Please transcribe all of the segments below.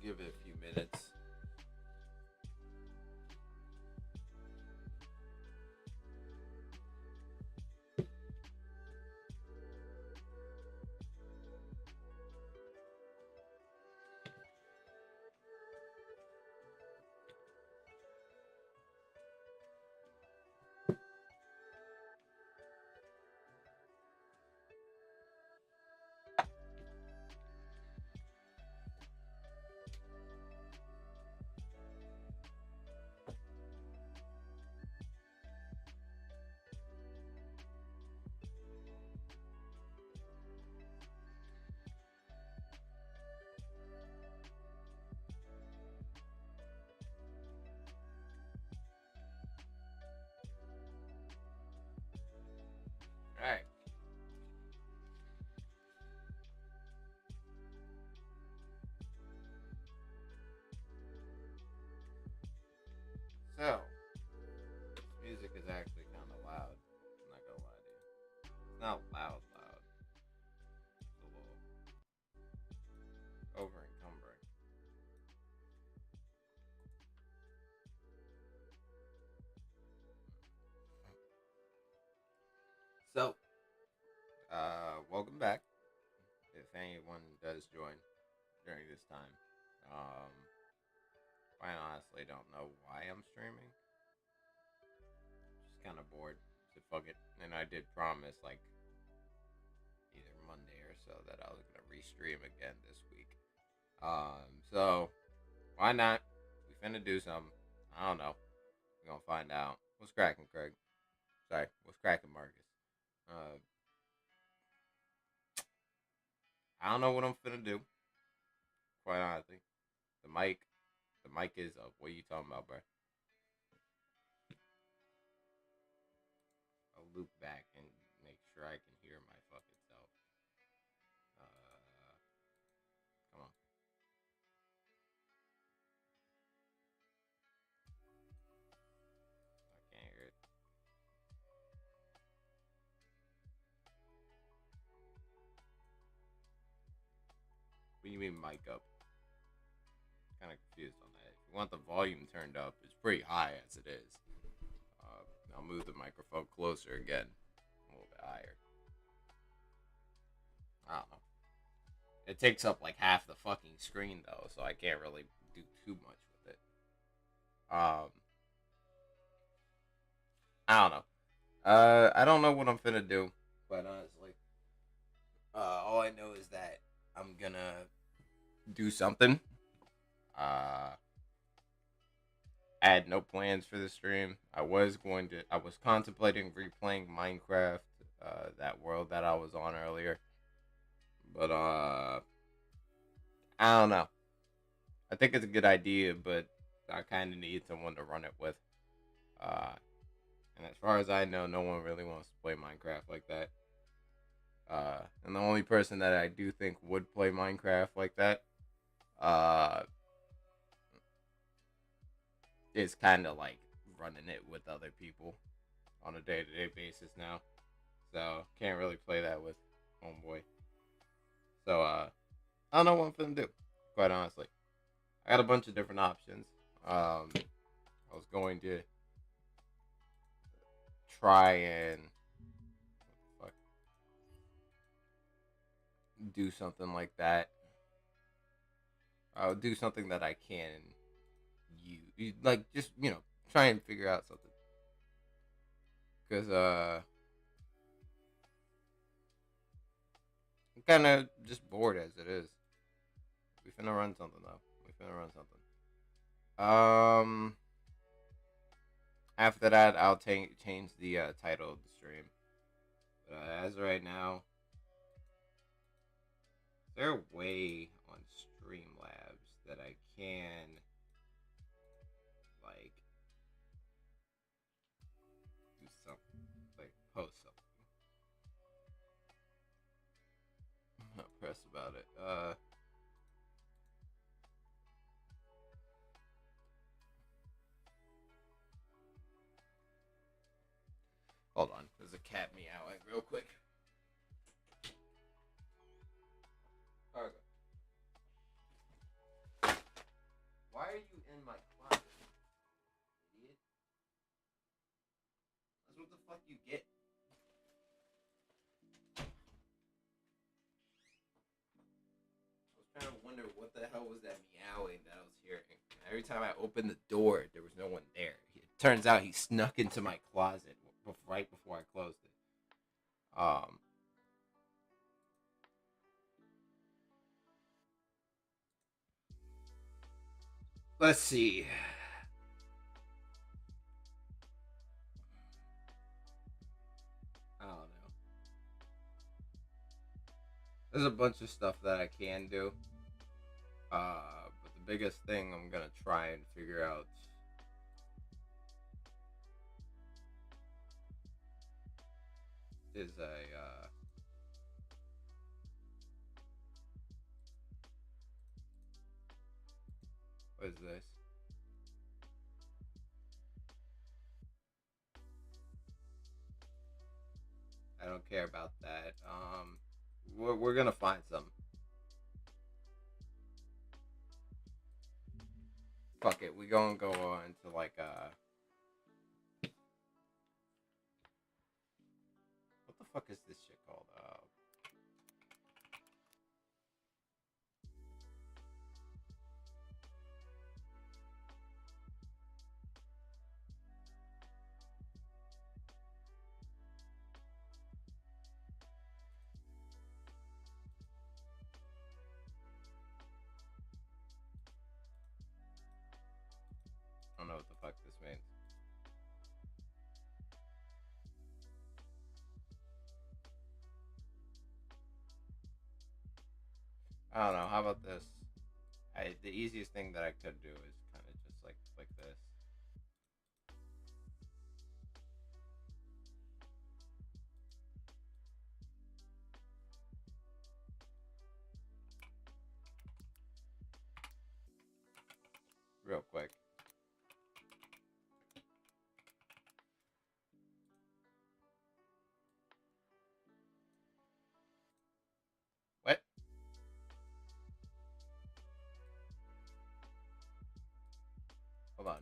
give it a few minutes. All right. So, music is actually kind of loud. I'm not gonna lie to you. It's not loud, loud. It's a little over encumbering. So, welcome back. If anyone does join during this time, um, I honestly don't know why I'm streaming. Just kind of bored. So fuck it. And I did promise like either Monday or so that I was gonna restream again this week. So why not? We finna do something. I don't know. We're gonna find out. What's cracking, Craig? Sorry, what's cracking, Marcus? Uh, I don't know what I'm finna do. Quite honestly, the mic, the mic is up. What are you talking about, bro? I'll loop back and make sure I can hear my fucking self. Uh, Come on. I can't hear it. What do you mean mic up? Kind of confused on that. If you want the volume turned up, it's pretty high as it is. Uh, I'll move the microphone closer again, a little bit higher. I don't know. It takes up like half the fucking screen though, so I can't really do too much with it. Um, I don't know. I don't know what I'm finna do, quite honestly. All I know is that I'm gonna do something. Uh, I had no plans for the stream. I was contemplating replaying Minecraft, that world that I was on earlier. But, I don't know. I think it's a good idea, but I kind of need someone to run it with. Uh, and as far as I know, no one really wants to play Minecraft like that. And the only person that I do think would play Minecraft like that, uh, is kind of like running it with other people on a day-to-day basis now. So can't really play that with homeboy. So I don't know what I'm finna do. Quite honestly, I got a bunch of different options. I was going to try and what the fuck, do something like that. I'll do something that I can use, like just try and figure out something. Cause I'm kind of just bored as it is. We finna run something though. We finna run something. Um, After that, I'll change the title of the stream. But as of right now, is there a way on Streamlabs that I can like do something, like post something? I'm not pressed about it. Hold on. There's a cat meowing real quick. Okay. you get? I was trying to wonder what the hell was that meowing that I was hearing. Every time I opened the door, there was no one there. It turns out he snuck into my closet right before I closed it. Let's see. I don't know. There's a bunch of stuff that I can do. But the biggest thing I'm gonna try and figure out is what is this? I don't care about that. We're gonna find some. Fuck it. We gonna go on to like what the fuck is this shit called? I don't know what the fuck this means. I don't know. How about this? The easiest thing that I could do is kind of just like click this. Real quick. What? Hold on.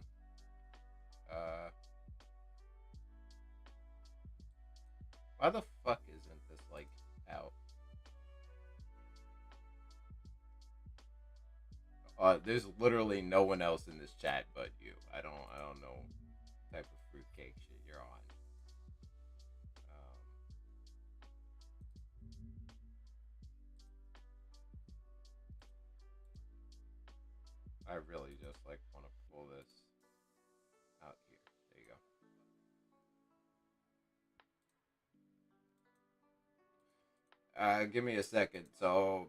Why the fuck isn't this like out? There's literally no one else in this chat but you. I don't know what type of fruitcake shit you're on. I really just like want to pull this out here. There you go. Give me a second. So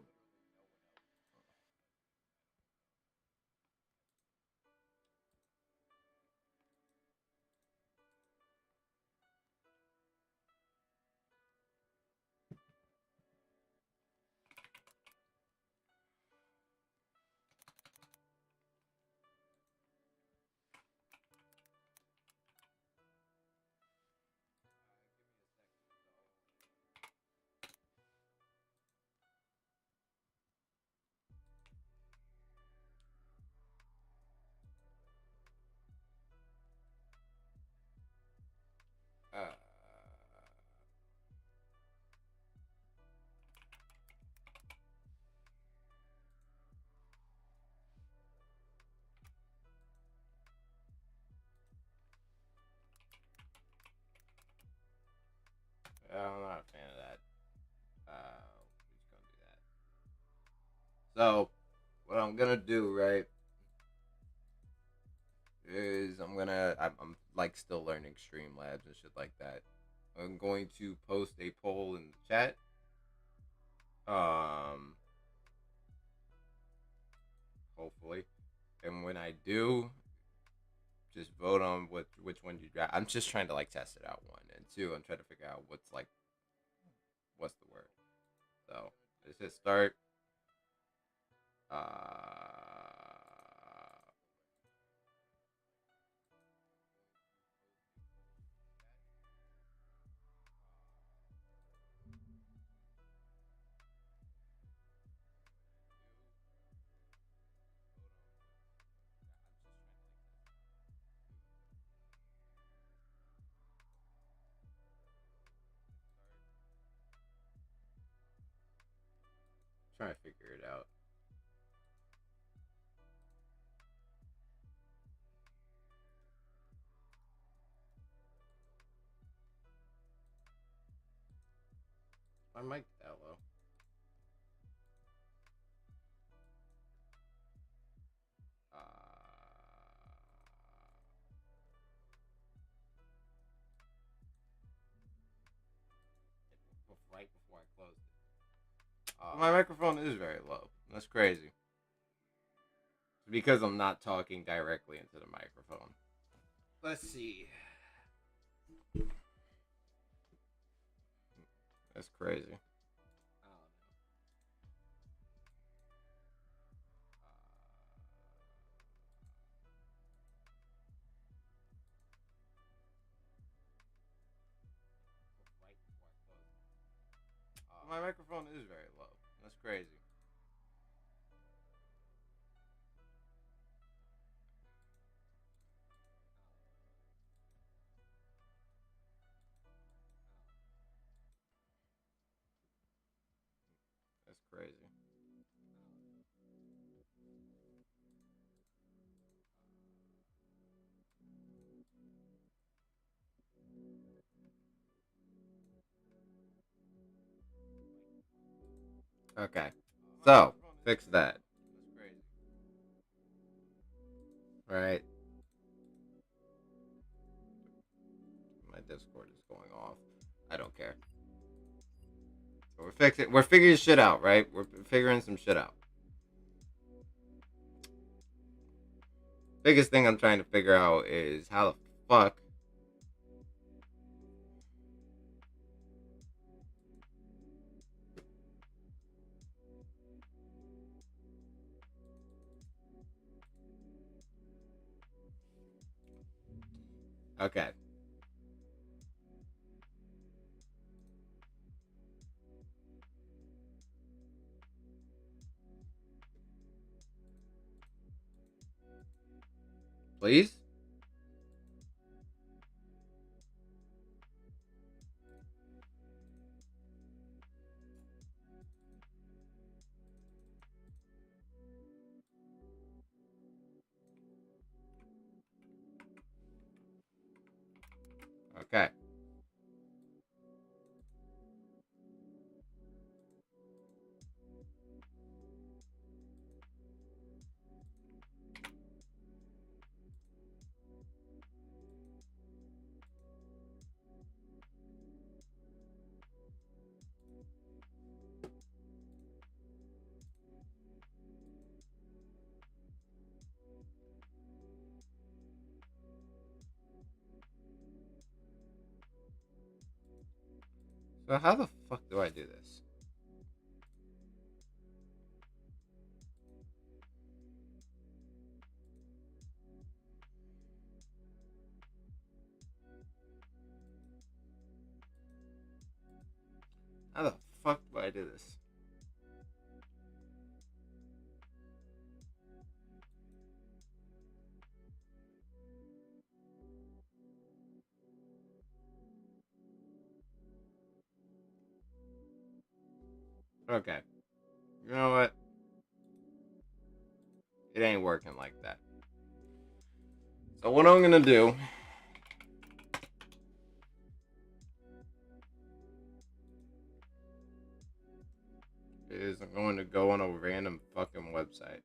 uh, I'm not a fan of that. We're just gonna do that. So what I'm gonna do, right, is I'm like still learning Streamlabs and shit like that. I'm going to post a poll in the chat. Um, hopefully, and when I do, just vote on which one you draft. I'm just trying to like test it out. One and two, I'm trying to figure out what's the word. So let's just start. trying to figure it out. My mic that low. Right before I closed it. My microphone is very low. That's crazy. It's because I'm not talking directly into the microphone. Let's see. That's crazy. My microphone is very low. That's crazy. That's crazy. Okay. So, fix that. Right. My Discord is going off. I don't care. So we're fixing. We're figuring shit out, right? We're figuring some shit out. Biggest thing I'm trying to figure out is how the fuck. Okay. Please? Okay. So how the fuck do I do this? How the fuck do I do this? Okay. You know what? It ain't working like that. So what I'm gonna do is I'm going to go on a random fucking website.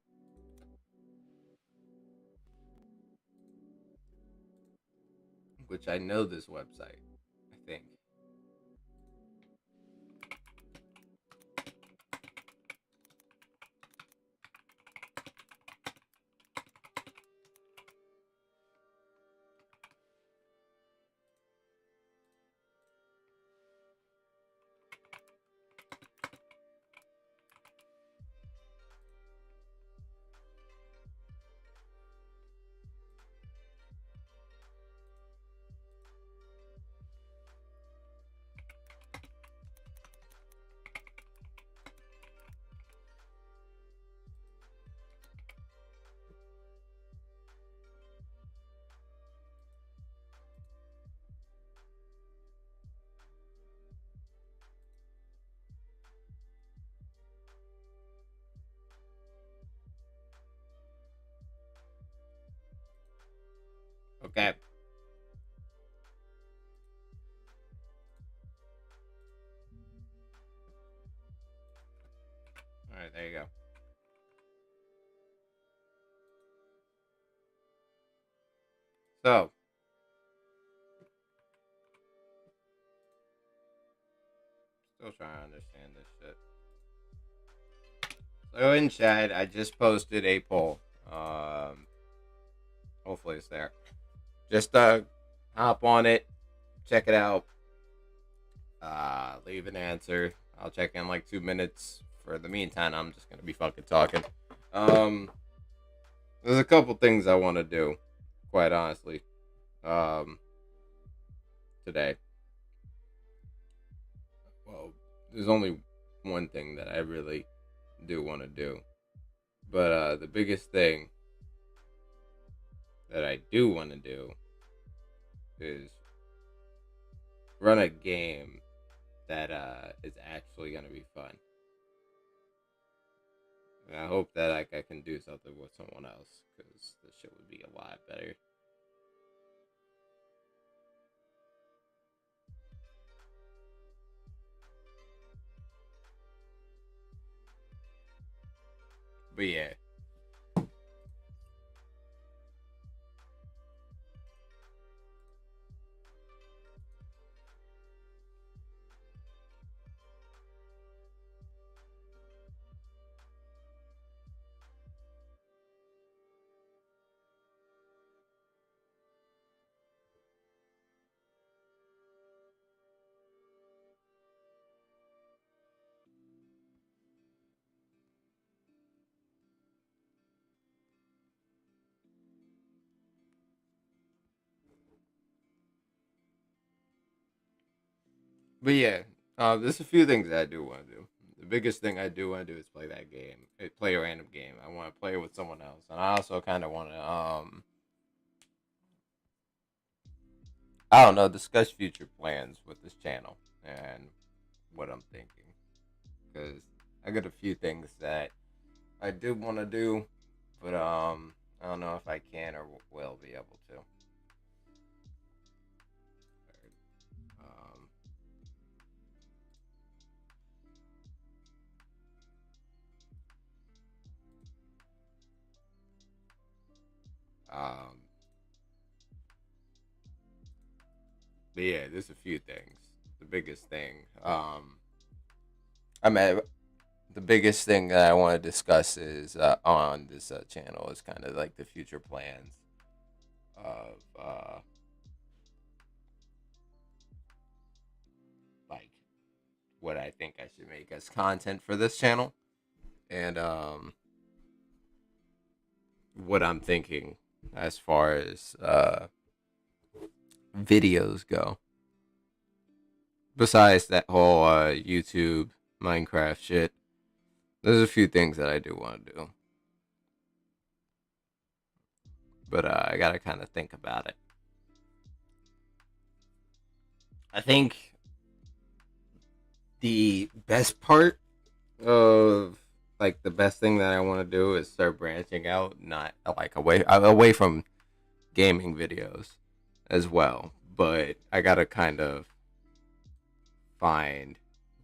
Which I know this website, I think. Okay. All right, there you go. So, still trying to understand this shit. So in chat, I just posted a poll. Hopefully it's there. Just hop on it, check it out, leave an answer. I'll check in like 2 minutes. For the meantime, I'm just gonna be fucking talking. Um, there's a couple things I want to do, quite honestly. Um, today. Well, there's only one thing that I really do want to do, but the biggest thing that I do want to do is run a game that is actually gonna be fun. And I hope that like I can do something with someone else because the shit would be a lot better. But yeah. But yeah, there's a few things that I do want to do. The biggest thing I do want to do is play that game, play a random game. I want to play it with someone else, and I also kind of want to, I don't know, discuss future plans with this channel and what I'm thinking. Because I got a few things that I do want to do, but I don't know if I can or will be able to. Um, um, but yeah, there's a few things. The biggest thing, I mean, the biggest thing that I want to discuss is on this channel is kind of like the future plans of like what I think I should make as content for this channel and what I'm thinking as far as videos go. Besides that whole YouTube Minecraft shit, there's a few things that I do want to do, but I gotta kind of think about it. I think the best part of like the best thing that I want to do is start branching out, not like away from gaming videos as well. But I gotta kind of find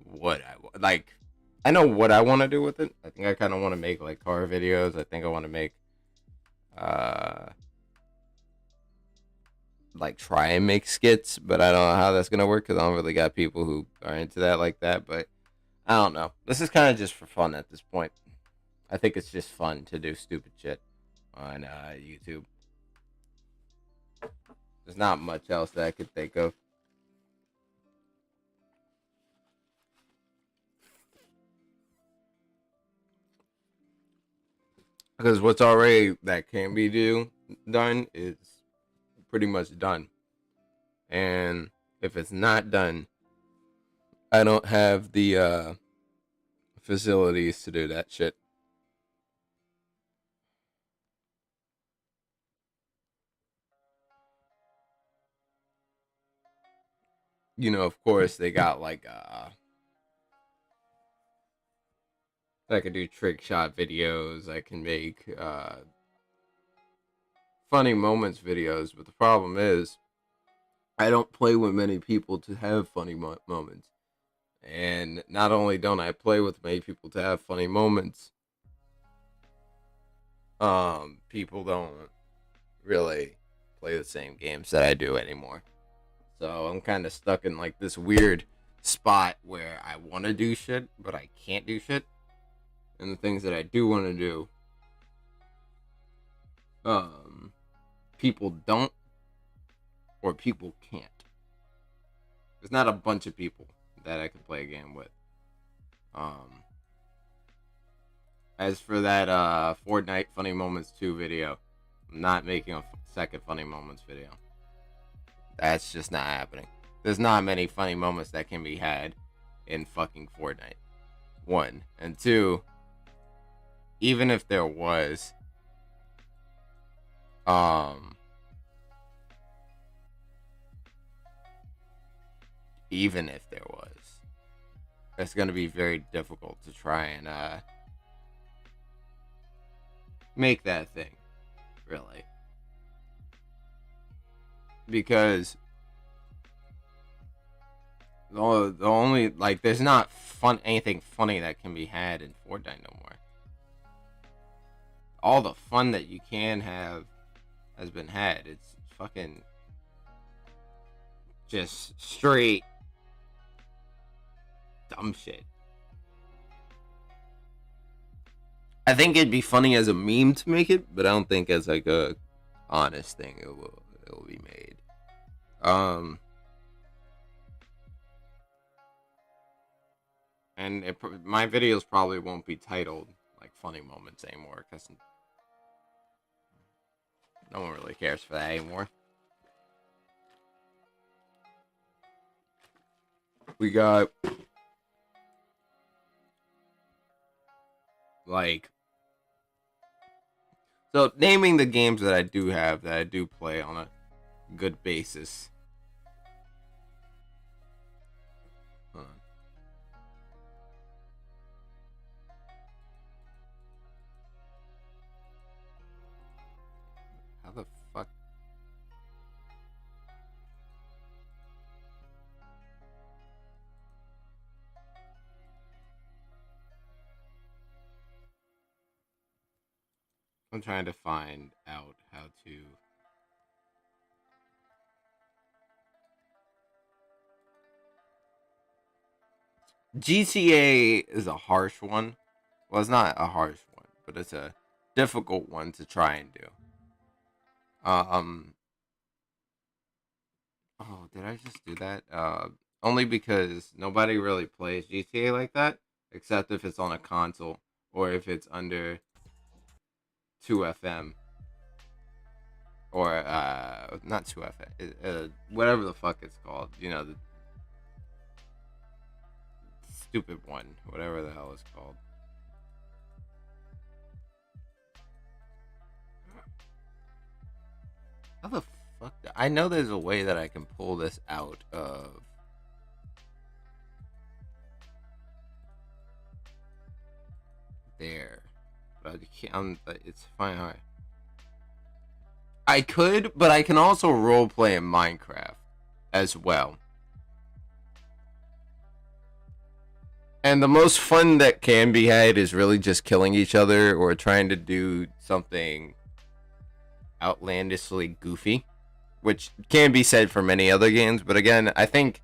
what I like. I know what I want to do with it. I think I kind of want to make like car videos. I think I want to make uh like try and make skits, but I don't know how that's gonna work because I don't really got people who are into that like that. But I don't know. This is kind of just for fun at this point. I think it's just fun to do stupid shit on YouTube. There's not much else that I could think of. Because what's already that can be done is pretty much done. And if it's not done, I don't have the facilities to do that shit. You know, of course, they got like I can do trick shot videos. I can make funny moments videos, but the problem is I don't play with many people to have funny moments. And not only don't I play with many people to have funny moments, people don't really play the same games that I do anymore. So I'm kind of stuck in like this weird spot where I want to do shit, but I can't do shit. And the things that I do want to do, um, people don't, or people can't. There's not a bunch of people that I can play a game with. Um, as for that Fortnite Funny Moments 2 video, I'm not making a second Funny Moments video. That's just not happening. There's not many funny moments that can be had in fucking Fortnite. One. And two, even if there was, even if there was, it's going to be very difficult to try and make that thing, really. Because the only, like, there's not anything funny that can be had in Fortnite no more. All the fun that you can have has been had. It's fucking just straight dumb shit. I think it'd be funny as a meme to make it, but I don't think as like a honest thing it will be made. And my videos probably won't be titled like funny moments anymore because no one really cares for that anymore. We got like, so naming the games that I do have that I do play on a good basis. How the fuck? I'm trying to find out how to. GTA is a harsh one. Well, it's not a harsh one, but it's a difficult one to try and do. Oh, did I just do that? Only because nobody really plays GTA like that, except if it's on a console or if it's under 2FM or not 2FM, whatever the fuck it's called. You know, the stupid one, whatever the hell it's called. How the fuck? I know there's a way that I can pull this out of. There. But I can't. It's fine. Alright. I could, but I can also roleplay in Minecraft as well. And the most fun that can be had is really just killing each other or trying to do something outlandishly goofy, which can be said for many other games. But again, I think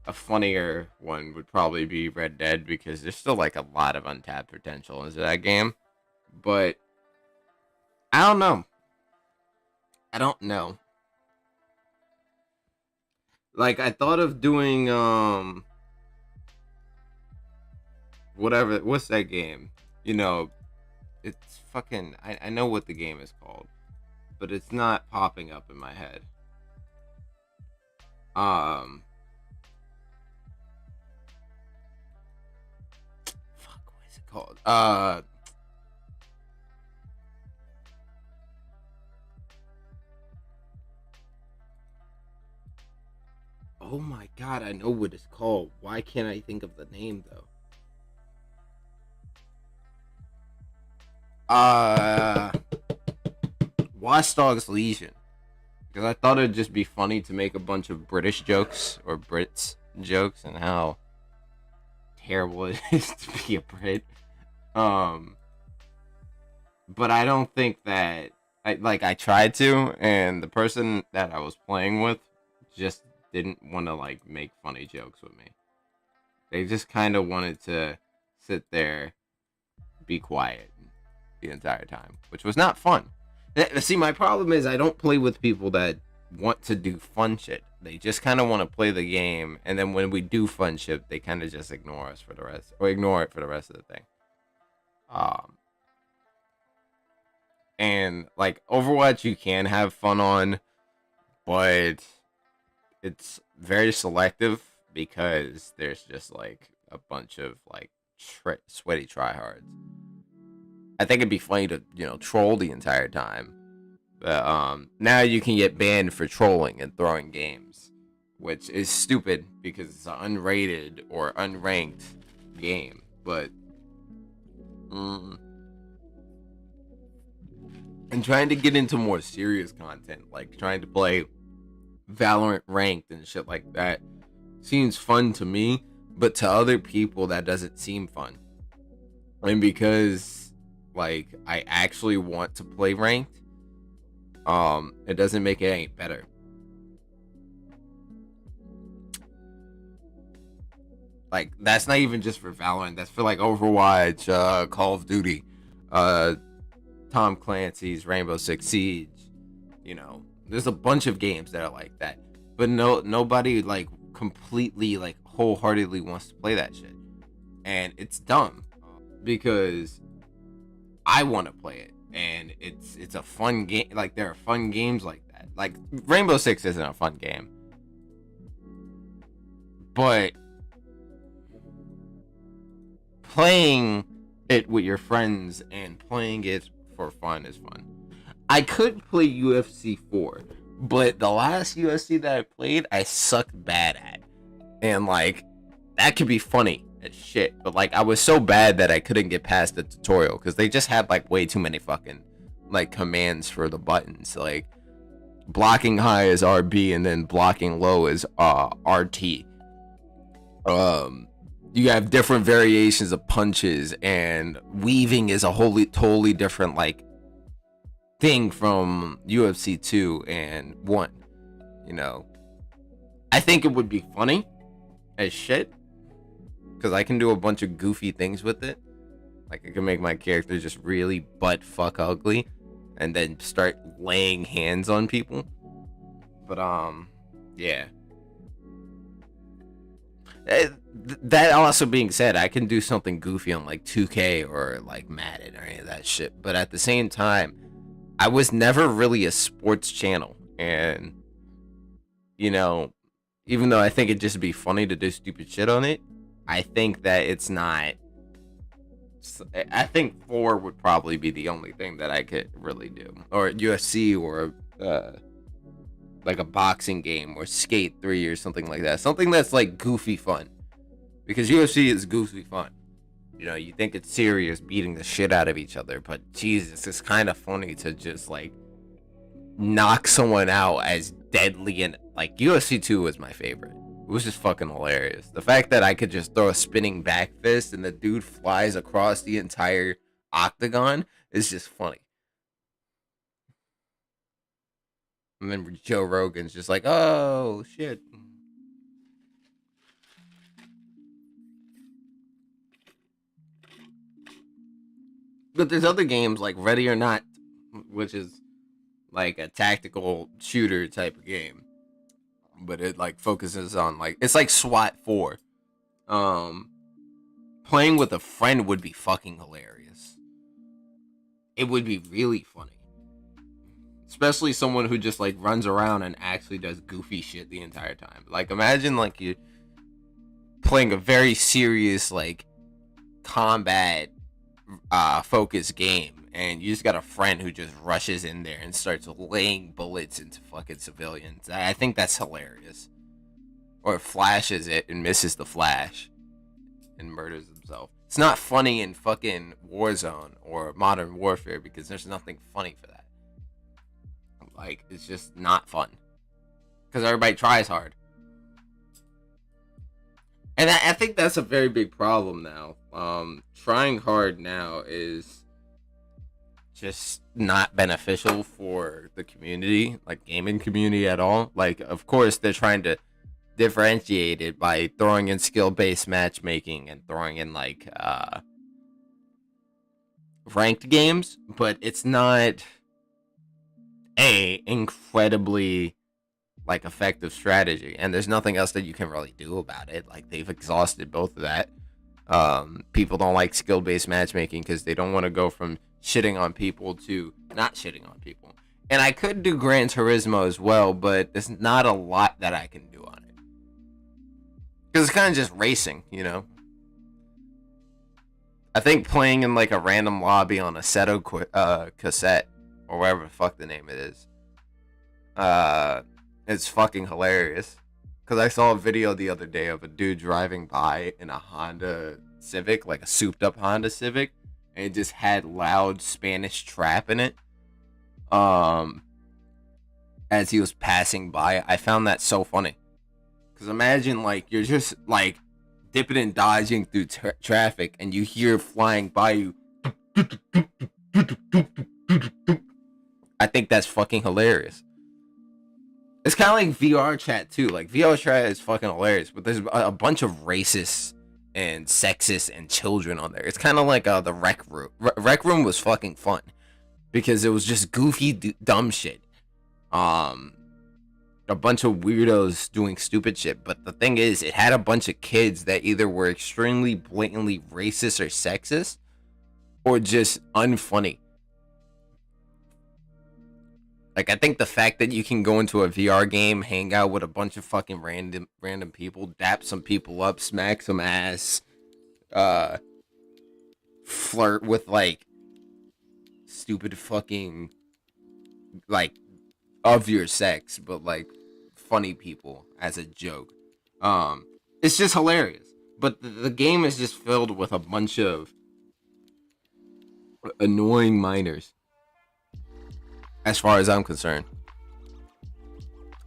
a funnier one would probably be Red Dead because there's still like a lot of untapped potential into that game. But I don't know. I don't know. Like I thought of doing whatever, what's that game? You know, it's fucking I know what the game is called, but it's not popping up in my head. Fuck, what is it called? Oh my god, I know what it's called. Why can't I think of the name though? Watch Dogs Legion. Because I thought it'd just be funny to make a bunch of British jokes or Brits jokes and how terrible it is to be a Brit. But I don't think that I tried to, and the person that I was playing with just didn't want to like make funny jokes with me. They just kind of wanted to sit there, be quiet the entire time, which was not fun. See, my problem is I don't play with people that want to do fun shit. They just kind of want to play the game, and then when we do fun shit, they kind of just ignore us for the rest, or ignore it for the rest of the thing. And like Overwatch, you can have fun on, but it's very selective because there's just like a bunch of like sweaty tryhards. I think it'd be funny to troll the entire time, but now you can get banned for trolling and throwing games, which is stupid because it's an unrated or unranked game. But and trying to get into more serious content, like trying to play Valorant ranked and shit like that, seems fun to me, but to other people that doesn't seem fun. And because like I actually want to play ranked, it doesn't make it any better. Like that's not even just for Valorant, that's for like Overwatch, Call of Duty, Tom Clancy's Rainbow Six Siege. There's a bunch of games that are like that, but nobody like completely like wholeheartedly wants to play that shit, and it's dumb because I want to play it, and it's a fun game. Like there are fun games like that. Like Rainbow Six isn't a fun game, but playing it with your friends and playing it for fun is fun. I could play UFC 4, but the last UFC that I played, I sucked bad at. And, like, that could be funny as shit. But, like, I was so bad that I couldn't get past the tutorial because they just had, like, way too many fucking, like, commands for the buttons. Like, blocking high is RB and then blocking low is RT. You have different variations of punches, and weaving is a totally different, like, thing from UFC 2 and 1. I think it would be funny as shit because I can do a bunch of goofy things with it. Like I can make my character just really butt fuck ugly and then start laying hands on people. But yeah. That also being said, I can do something goofy on like 2K or like Madden or any of that shit. But at the same time, I was never really a sports channel, and even though I think it'd just be funny to do stupid shit on it, I think that it's not. I think 4 would probably be the only thing that I could really do, or UFC, or like a boxing game, or Skate 3 or something like that. Something that's like goofy fun, because UFC is goofy fun. You think it's serious, beating the shit out of each other, but Jesus, it's kind of funny to just like knock someone out as deadly. And like UFC 2 was my favorite. It was just fucking hilarious. The fact that I could just throw a spinning back fist and the dude flies across the entire octagon is just funny. And then Joe Rogan's just like, oh shit. But there's other games like Ready or Not, which is like a tactical shooter type of game, but it like focuses on like it's like SWAT 4. Playing with a friend would be fucking hilarious. It would be really funny, especially someone who just like runs around and actually does goofy shit the entire time. Like imagine like you playing a very serious like combat focused game, and you just got a friend who just rushes in there and starts laying bullets into fucking civilians. I think that's hilarious. Or flashes it and misses the flash and murders himself. It's not funny in fucking Warzone or Modern Warfare because there's nothing funny for that. Like, it's just not fun because everybody tries hard. And I think that's a very big problem now. Trying hard now is just not beneficial for the community, like gaming community at all. Like, of course, they're trying to differentiate it by throwing in skill-based matchmaking and throwing in like ranked games, but it's not a incredibly like effective strategy, and there's nothing else that you can really do about it. Like, they've exhausted both of that. People don't like skill-based matchmaking because they don't want to go from shitting on people to not shitting on people. And I could do Gran Turismo as well, but there's not a lot that I can do on it because it's kind of just racing, you know. I think playing in like a random lobby on a Seto cassette or whatever the fuck the name it is, it's fucking hilarious. Because I saw a video the other day of a dude driving by in a Honda Civic, like a souped up Honda Civic, and it just had loud Spanish trap in it. As he was passing by, I found that so funny. Because imagine like you're just like dipping and dodging through traffic, and you hear flying by you. I think that's fucking hilarious. It's kind of like VR chat too. Like, VR chat is fucking hilarious, but there's a bunch of racists and sexist and children on there. It's kind of like the Rec Room. Rec Room was fucking fun because it was just goofy, dumb shit. A bunch of weirdos doing stupid shit. But the thing is, it had a bunch of kids that either were extremely blatantly racist or sexist, or just unfunny. Like, I think the fact that you can go into a VR game, hang out with a bunch of fucking random people, dap some people up, smack some ass, flirt with like stupid fucking like of your sex, but like funny people as a joke. It's just hilarious. But the game is just filled with a bunch of annoying minors. As far as I'm concerned,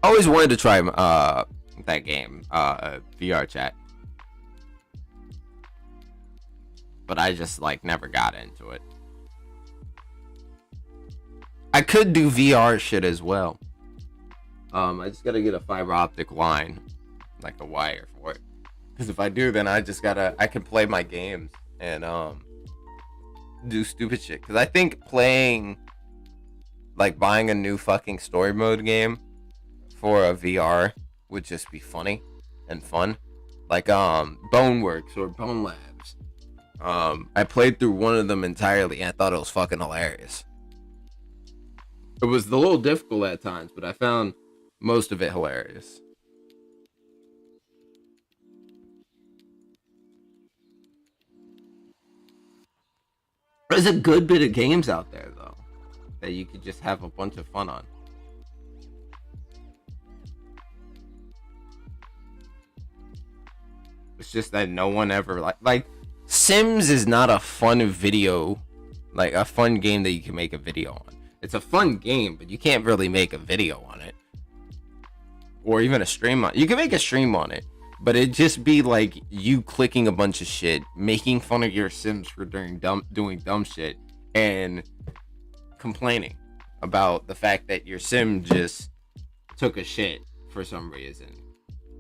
I always wanted to try that game, VR chat, but I just like never got into it. I could do VR shit as well. I just gotta get a fiber optic line, like a wire for it. Because if I do, then I can play my games and do stupid shit. Because I think buying a new fucking story mode game for a VR would just be funny and fun. Like Boneworks or Bone Labs. I played through one of them entirely and I thought it was fucking hilarious. It was a little difficult at times, but I found most of it hilarious. There's a good bit of games out there though that you could just have a bunch of fun on. It's just that no one ever like Sims is not a fun video, like a fun game that you can make a video on. It's a fun game, but you can't really make a video on it. Or even a stream on it. You can make a stream on it, but it'd just be like you clicking a bunch of shit, making fun of your Sims for doing dumb shit, and complaining about the fact that your Sim just took a shit for some reason,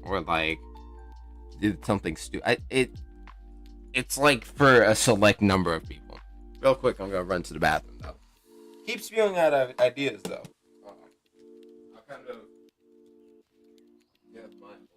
or like did something stupid. It's like for a select number of people. Real quick, I'm gonna run to the bathroom though. Keep spewing out ideas though. I'll kind of get mine.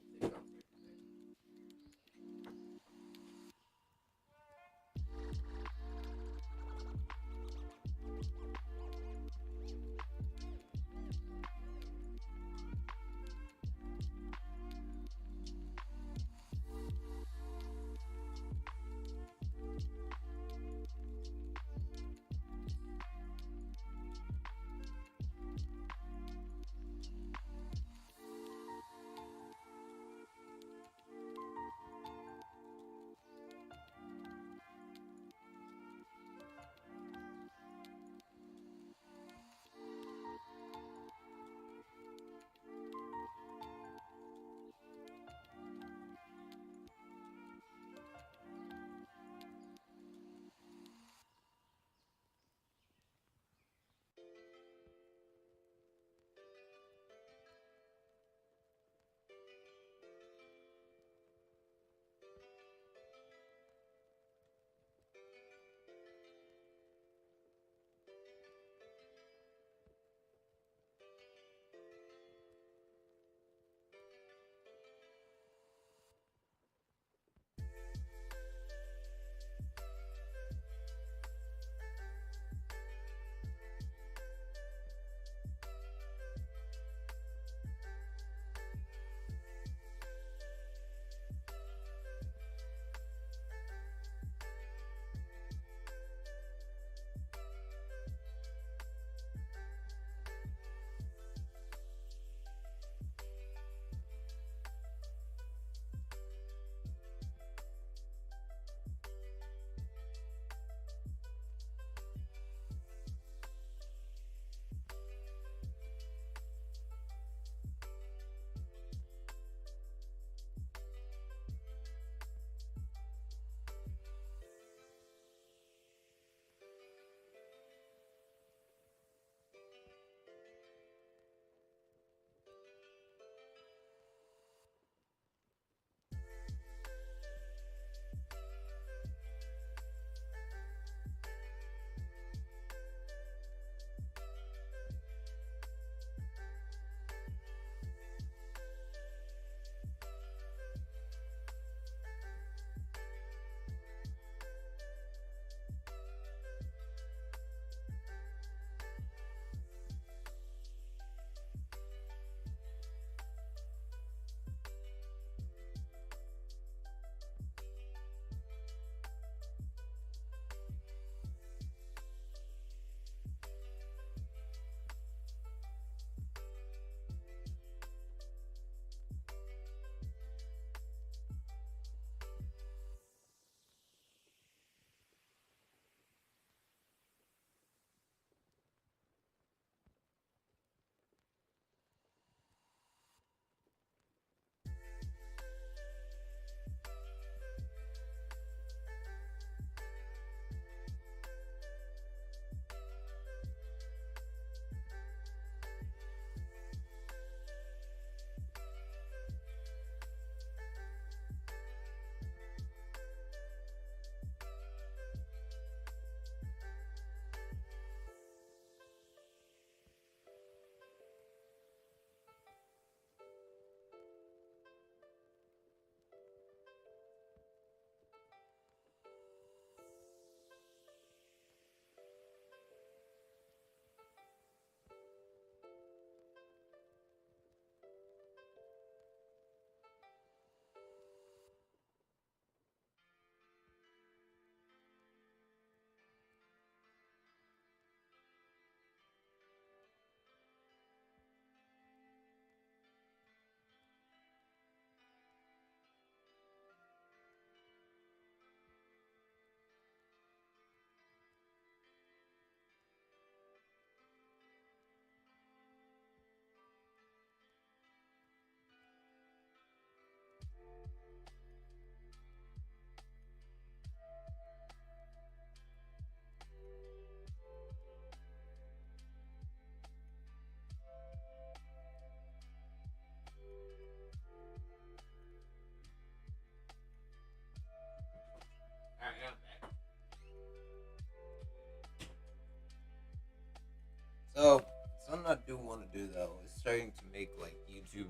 do want to do though is starting to make like YouTube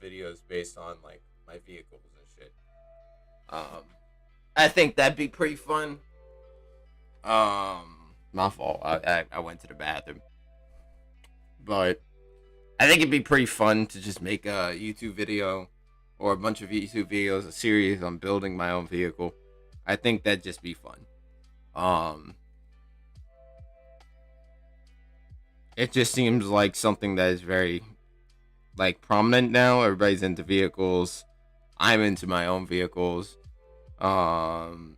videos based on like my vehicles and shit. Um, I think that'd be pretty fun. My fault. I went to the bathroom, but I think it'd be pretty fun to just make a YouTube video or a bunch of YouTube videos, a series on building my own vehicle. I think that'd just be fun. Um, it just seems like something that is very like prominent now. Everybody's into vehicles. I'm into my own vehicles. Um,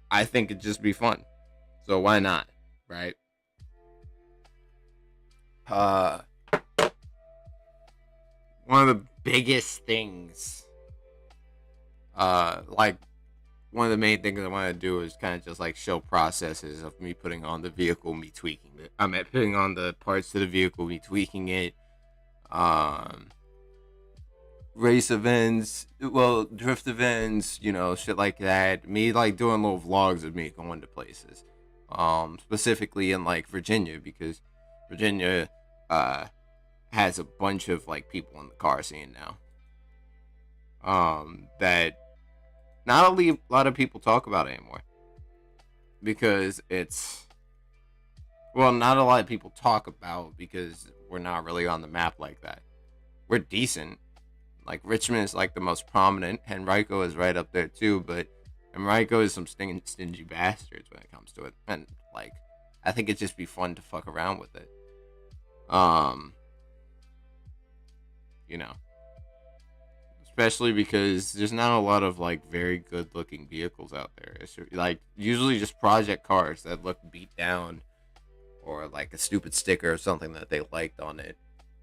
I think it'd just be fun. So why not, right? Uh, one of the biggest things, like one of the main things I want to do is kind of just like show processes of me putting on the vehicle, me tweaking it. Putting on the parts to the vehicle, me tweaking it. Race events, well, drift events, shit like that. Me like doing little vlogs of me going to places. Specifically in like Virginia, because Virginia has a bunch of like people in the car scene now. That not a lot of people talk about anymore, because it's, well, not a lot of people talk about because we're not really on the map like that. We're decent. Like Richmond is like the most prominent. Henrico is right up there too, but Henrico is some stingy bastards when it comes to it. And like, I think it'd just be fun to fuck around with it. You know, especially because there's not a lot of like very good looking vehicles out there. It's like usually just project cars that look beat down, or like a stupid sticker or something that they liked on it.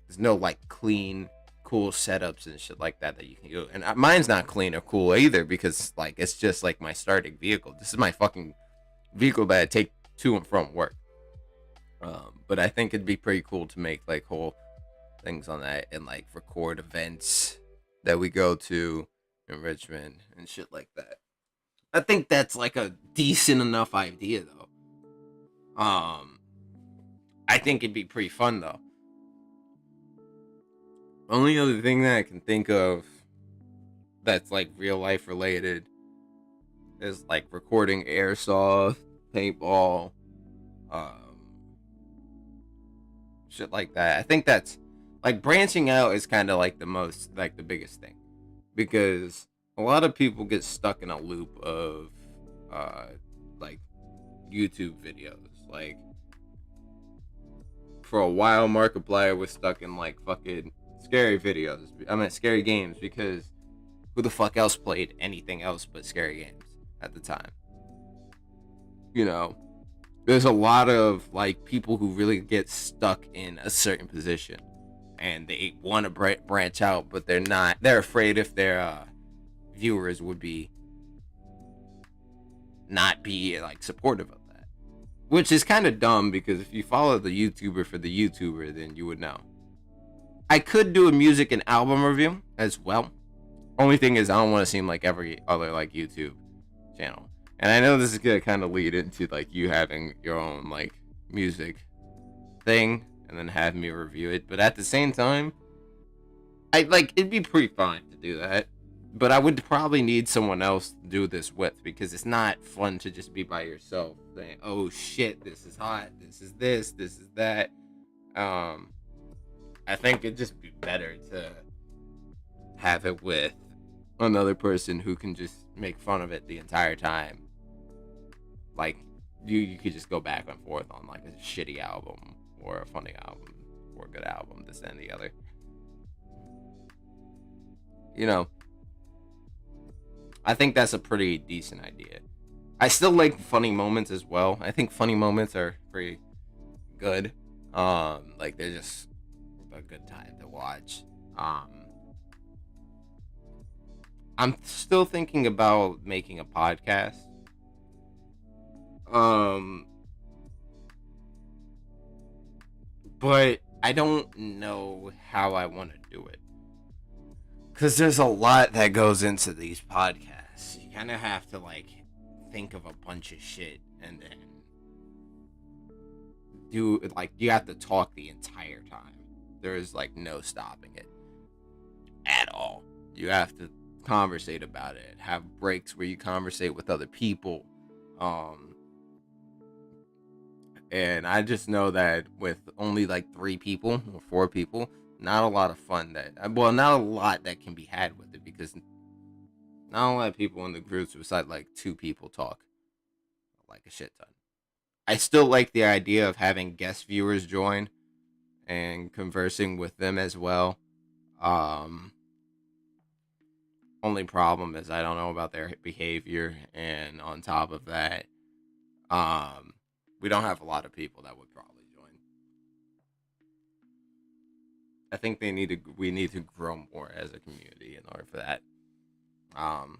There's no like clean, cool setups and shit like that you can do. And mine's not clean or cool either, because like it's just like my starting vehicle. This is my fucking vehicle that I take to and from work. But I think it'd be pretty cool to make like whole things on that and like record events that we go to in Richmond and shit like that. I think that's like a decent enough idea though. I think it'd be pretty fun though. Only other thing that I can think of that's like real life related is like recording airsoft, paintball, shit like that. I think that's like branching out is kind of like the biggest thing, because a lot of people get stuck in a loop of like YouTube videos. Like for a while, Markiplier was stuck in like fucking scary videos. Scary games, because who the fuck else played anything else but scary games at the time? There's a lot of like people who really get stuck in a certain position, and they want to branch out, but they're afraid if their viewers would not be like supportive of that, which is kind of dumb, because if you follow the YouTuber for the YouTuber, then you would know. I could do a music and album review as well. Only thing is, I don't want to seem like every other like YouTube channel. And I know this is gonna kind of lead into like you having your own like music thing and then have me review it. But at the same time, it'd be pretty fine to do that. But I would probably need someone else to do this with, because it's not fun to just be by yourself saying, "Oh shit, this is hot. This is this. This is that." I think it'd just be better to have it with another person who can just make fun of it the entire time. Like, you could just go back and forth on like a shitty album or a funny album or a good album, this and the other. I think that's a pretty decent idea. I still like funny moments as well. I think funny moments are pretty good. Like they're just a good time to watch. I'm still thinking about making a podcast. But I don't know how I want to do it, because there's a lot that goes into these podcasts. You kind of have to like think of a bunch of shit and then do like you have to talk the entire time. There's like no stopping it at all. You have to conversate about it. Have breaks where you conversate with other people. Um and I just know that with only like 3 people or 4 people, not a lot of fun not a lot that can be had with it, because not a lot of people in the groups besides like 2 people talk like a shit ton. I still like the idea of having guest viewers join and conversing with them as well. Um, Only problem is I don't know about their behavior, and on top of that, um, we don't have a lot of people that would probably join. I think we need to grow more as a community in order for that. Um,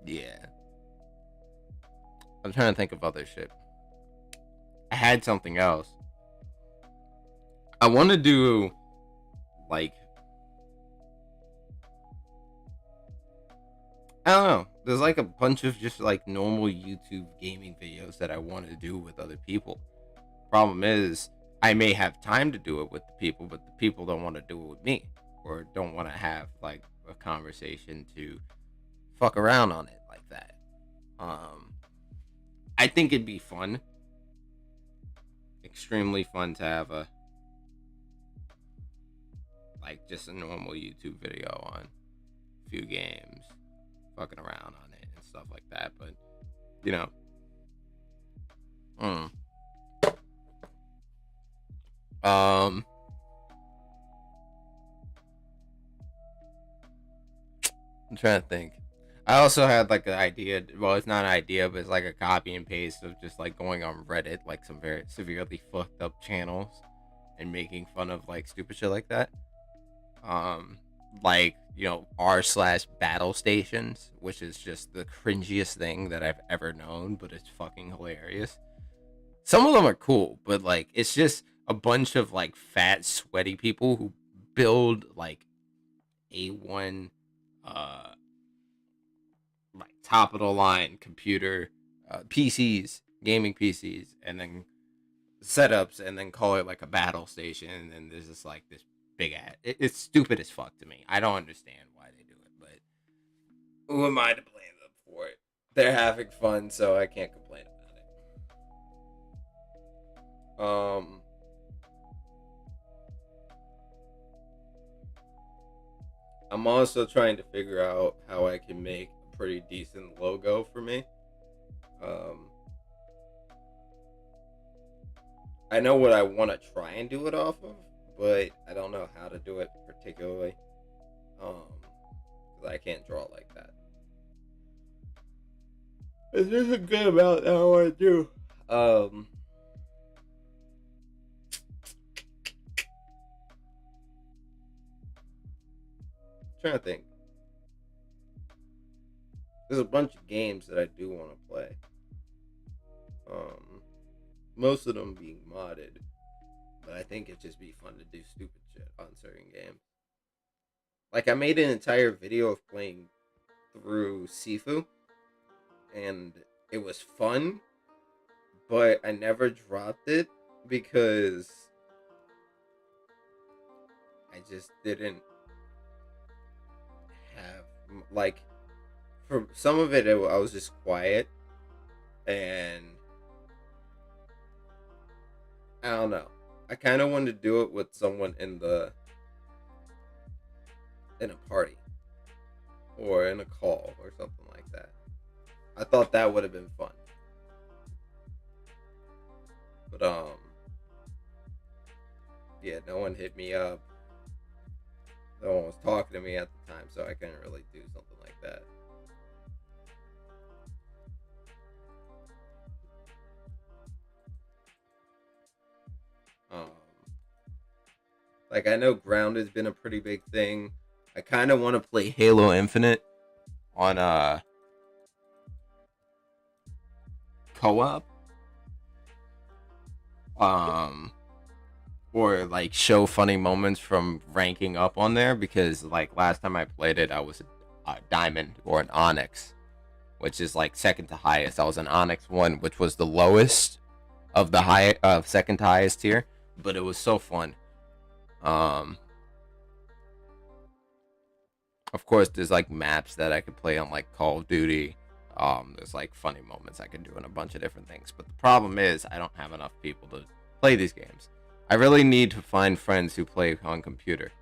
yeah, I'm trying to think of other shit. I had something else. I want to do like I don't know. There's like a bunch of just like normal YouTube gaming videos that I want to do with other people. Problem is, I may have time to do it with the people, but the people don't want to do it with me, or don't want to have like a conversation to fuck around on it like that. Um, I think it'd be fun, extremely fun to have a like just a normal YouTube video on a few games, fucking around on it and stuff like that. But you know, mm, um, I'm trying to think. I also had like an idea. Well, it's not an idea, but it's like a copy and paste of just like going on Reddit, like some very severely fucked up channels, and making fun of like stupid shit like that. Um, like r/ battle stations, which is just the cringiest thing that I've ever known, but it's fucking hilarious. Some of them are cool, but like it's just a bunch of like fat, sweaty people who build like A1 uh like top of the line computer PCs, gaming PCs, and then setups, and then call it like a battle station. And then there's just like this big ass. It's stupid as fuck to me. I don't understand why they do it, but who am I to blame them for it? They're having fun, so I can't complain about it. I'm also trying to figure out how I can make a pretty decent logo for me. Um, I know what I want to try and do it off of, but I don't know how to do it particularly. Because I can't draw like that. It's just a good amount that I want to do. Trying to think. There's a bunch of games that I do want to play. Um, Most of them being modded, but I think it'd just be fun to do stupid shit on certain games. Like I made an entire video of playing through Sifu, and it was fun, but I never dropped it because I just didn't have like for some of it, I was just quiet, and I don't know. I kind of wanted to do it with someone in a party or in a call or something like that. I thought that would have been fun. But yeah, no one hit me up. No one was talking to me at the time, so I couldn't really do something like that. Um like I know Grounded's been a pretty big thing. I kind of want to play Halo Infinite on co-op. Um or like show funny moments from ranking up on there, because like last time I played it I was a diamond or an onyx, which is like second to highest. I was an Onyx 1, which was the lowest of the high second to highest tier, but it was so fun. Um, of course, there's like maps that I could play on like Call of Duty. There's like funny moments I can do in a bunch of different things. But the problem is I don't have enough people to play these games. I really need to find friends who play on computer.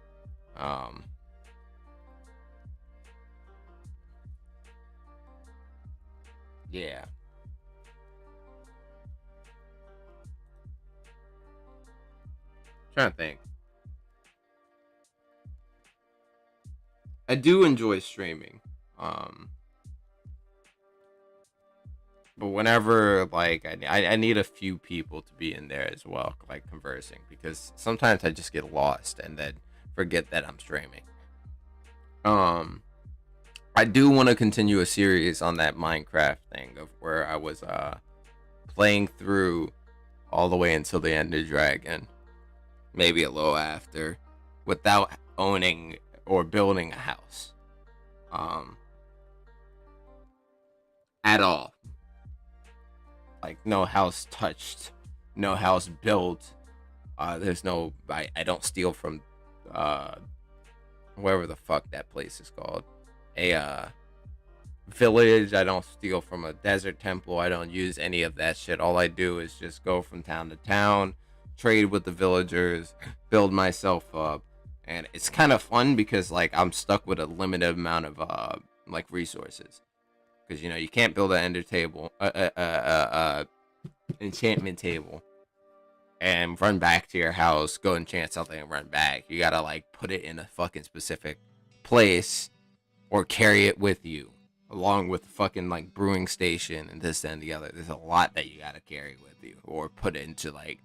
Um, yeah. Trying to think. I do enjoy streaming. Um, but whenever like I need a few people to be in there as well, like conversing, because sometimes I just get lost and then forget that I'm streaming. Um, I do want to continue a series on that Minecraft thing of where I was playing through all the way until the Ender Dragon, maybe a little after, without owning or building a house, um, at all. Like no house touched, no house built. There's no I don't steal from uh wherever the fuck that place is called. A village. I don't steal from a desert temple. I don't use any of that shit. All I do is just go from town to town, trade with the villagers, build myself up, and it's kind of fun because like I'm stuck with a limited amount of like resources. Because you know you can't build an ender table, enchantment table, and run back to your house, go enchant something, and run back. You gotta like put it in a fucking specific place or carry it with you, along with fucking like brewing station and this and the other. There's a lot that you gotta carry with you, or put into like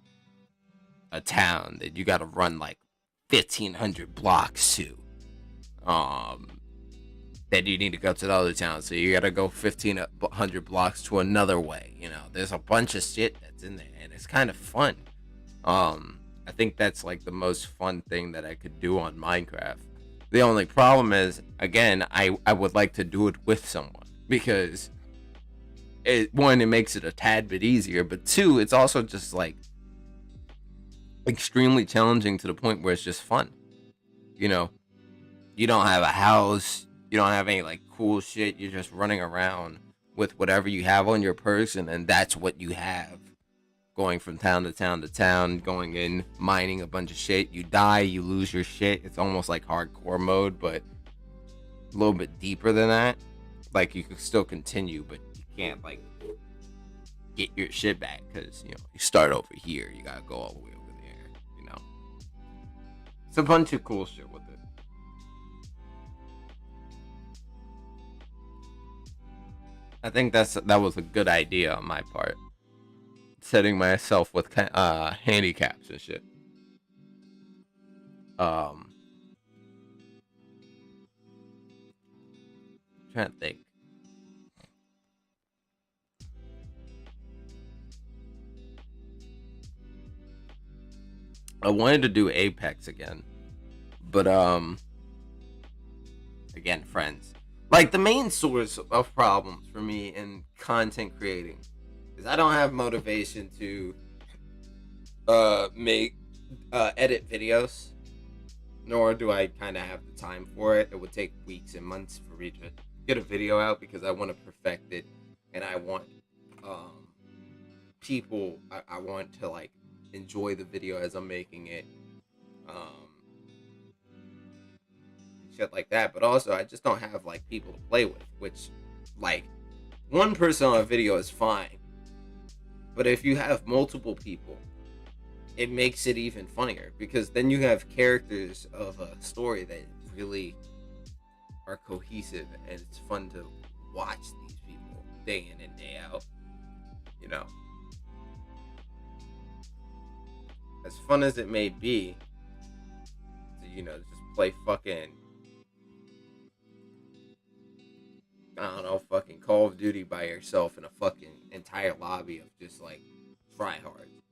a town that you gotta run like 1,500 blocks to. Um, that you need to go to the other town, so you gotta go 1,500 blocks to another way. You know, there's a bunch of shit that's in there, and it's kind of fun. I think that's like the most fun thing that I could do on Minecraft. The only problem is, again, I would like to do it with someone because it makes it a tad bit easier, but two, it's also just like extremely challenging to the point where it's just fun. You know, you don't have a house, you don't have any like cool shit. You're just running around with whatever you have on your person, and that's what you have. Going from town to town to town, going in, mining a bunch of shit. You die, you lose your shit. It's almost like hardcore mode, but a little bit deeper than that. Like you can still continue, but you can't like get your shit back because you know you start over here. You gotta go all the way over there. You know, it's a bunch of cool shit with it. I think that was a good idea on my part. Setting myself with handicaps and shit. Um, trying to think. I wanted to do Apex again, but again, friends. Like the main source of problems for me in content creating is I don't have motivation to make edit videos, nor do I kind of have the time for it. It would take weeks and months for me to get a video out because I want to perfect it, and I want um people. I want to like enjoy the video as I'm making it. Um, shit like that. But also, I just don't have like people to play with, which like one person on a video is fine, but if you have multiple people, it makes it even funnier because then you have characters of a story that really are cohesive, and it's fun to watch these people day in and day out. You know, as fun as it may be, to, you know, just play fucking, I don't know, fucking Call of Duty by yourself in a fucking entire lobby of just like tryhards.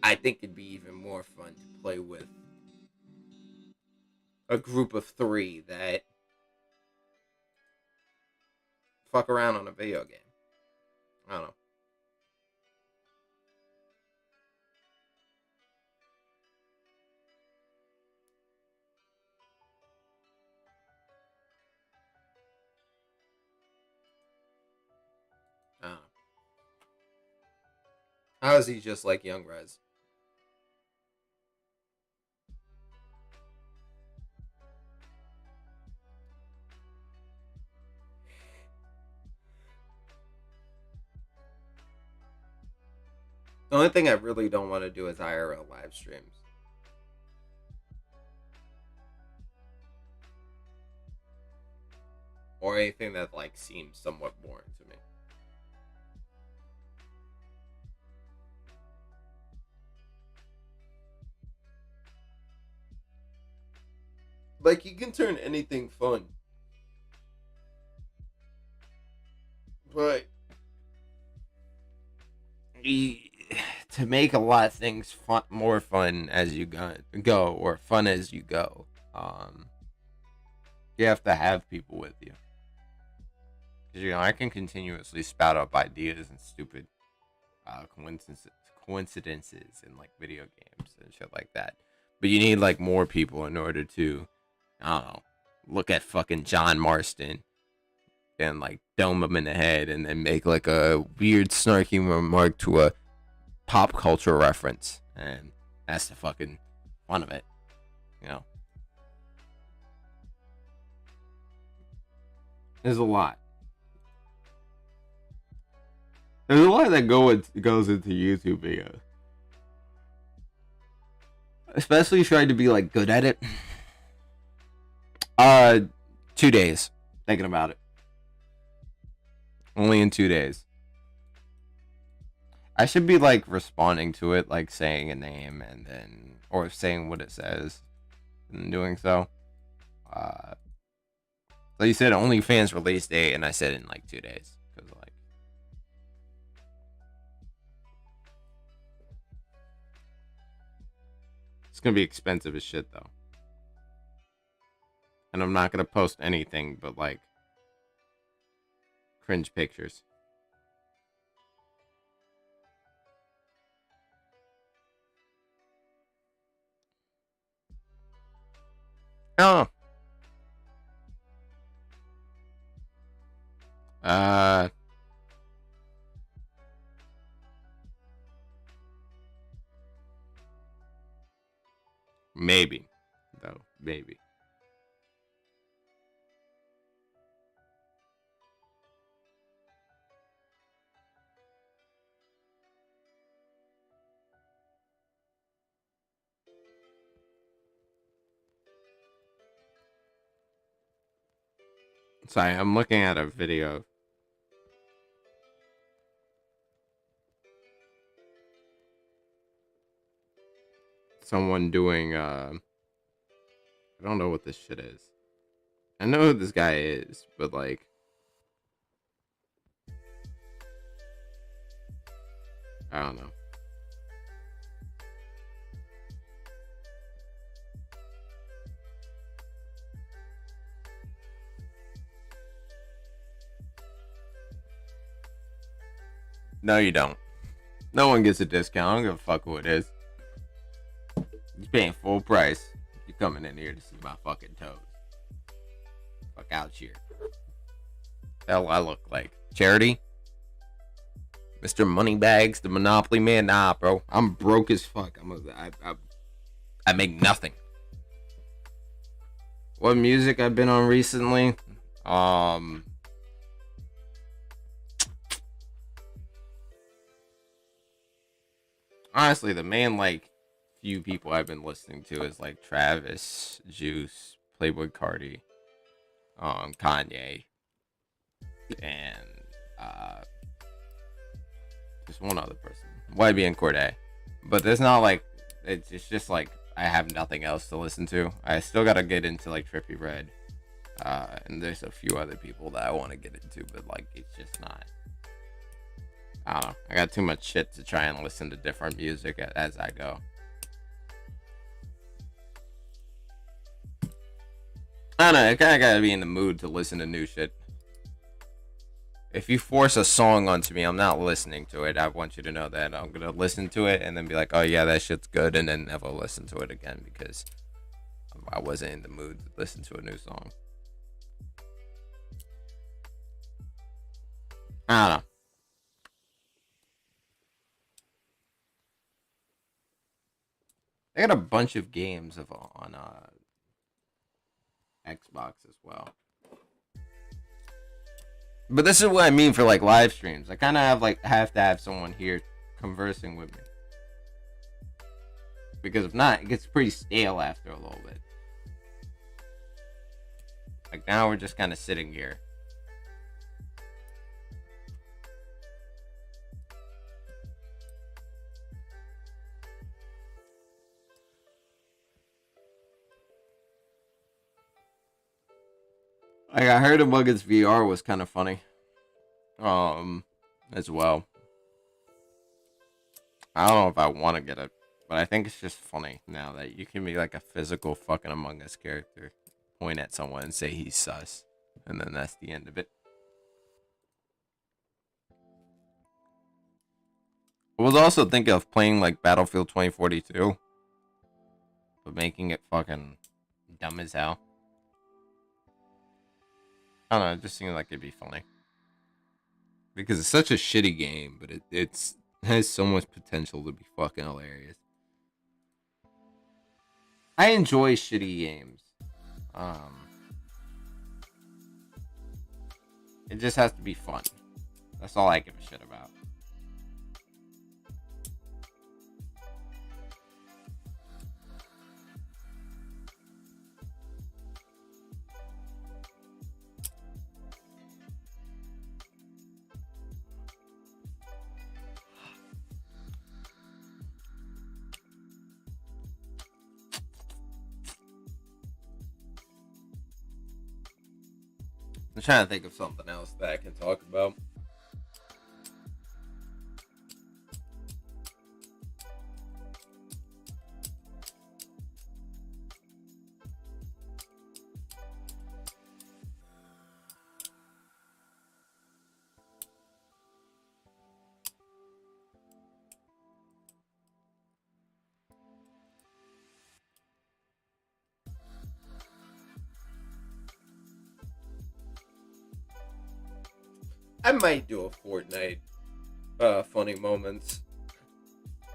I think it'd be even more fun to play with a group of three that fuck around on a video game. I don't know. I don't know. How is he just like Young Rez? The only thing I really don't want to do is IRL live streams. Or anything that like seems somewhat boring to me. Like you can turn anything fun. But to make a lot of things fun, more fun as you go, or fun as you go, you have to have people with you. Because I can continuously spout up ideas and stupid coincidences in like video games and shit like that. But you need like more people in order to, I don't know, look at fucking John Marston and like dome him in the head and then make like a weird snarky remark to a pop culture reference, and that's the fucking fun of it, you know. There's a lot. There's a lot that goes into YouTube videos, especially trying to be like good at it. 2 days thinking about it. Only in 2 days. I should be like responding to it, like saying a name and then, or saying what it says, and doing so. So you said OnlyFans release date, and I said in like 2 days, because like, it's gonna be expensive as shit though, and I'm not gonna post anything but like cringe pictures. Oh. Maybe, though, maybe. Sorry, I'm looking at a video. Someone doing, I don't know what this shit is. I know who this guy is, but like, I don't know. No, you don't. No one gets a discount. I don't give a fuck who it is. You're paying full price. You're coming in here to see my fucking toes. Fuck out here. Hell, I look like Charity, Mr. Moneybags, the Monopoly man. Nah, bro, I'm broke as fuck. I make nothing. What music I've been on recently? Honestly, the main like few people I've been listening to is like Travis, Juice, Playboy Cardi, Kanye, and just one other person, YB and Cordae. But there's not like, it's just like I have nothing else to listen to. I still gotta get into like Trippie Redd, and there's a few other people that I want to get into, but like it's just not. I don't know. I got too much shit to try and listen to different music as I go. I don't know. I kind of gotta be in the mood to listen to new shit. If you force a song onto me, I'm not listening to it. I want you to know that. I'm gonna listen to it and then be like, oh yeah, that shit's good, and then never listen to it again because I wasn't in the mood to listen to a new song. I don't know. They got a bunch of games on Xbox as well. But this is what I mean for like live streams. I kind of have to have someone here conversing with me. Because if not, it gets pretty stale after a little bit. Like now we're just kind of sitting here. Like I heard Among Us VR was kind of funny. As well. I don't know if I want to get it, but I think it's just funny now that you can be like a physical fucking Among Us character, point at someone and say he's sus, and then that's the end of it. I was also thinking of playing like Battlefield 2042, but making it fucking dumb as hell. I don't know, it just seemed like it'd be funny. Because it's such a shitty game, but it has so much potential to be fucking hilarious. I enjoy shitty games. It just has to be fun. That's all I give a shit about. I'm trying to think of something else that I can talk about. I might do a Fortnite funny moments.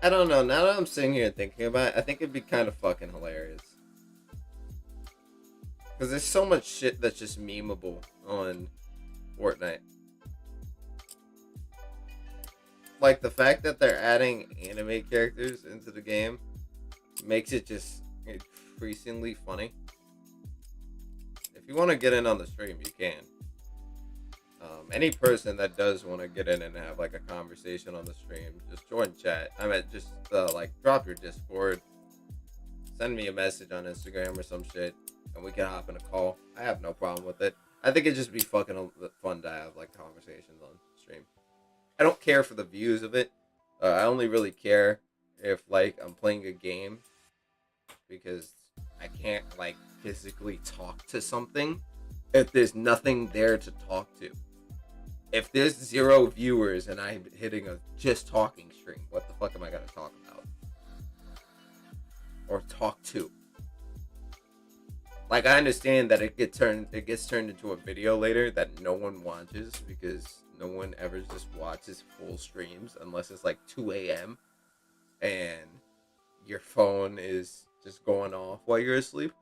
I don't know. Now that I'm sitting here thinking about it, I think it'd be kind of fucking hilarious. Because there's so much shit that's just memeable on Fortnite. Like the fact that they're adding anime characters into the game makes it just increasingly funny. If you want to get in on the stream, you can. Any person that does want to get in and have like a conversation on the stream, just join chat. I mean, just like drop your Discord, send me a message on Instagram or some shit, and we can hop in a call. I have no problem with it. I think it'd just be fucking fun to have like conversations on stream. I don't care for the views of it. I only really care if like I'm playing a game because I can't like physically talk to something if there's nothing there to talk to. If there's 0 viewers and I'm hitting a just talking stream, what the fuck am I gonna talk about? Or talk to? Like I understand that it gets turned into a video later that no one watches because no one ever just watches full streams unless it's like 2 a.m. and your phone is just going off while you're asleep.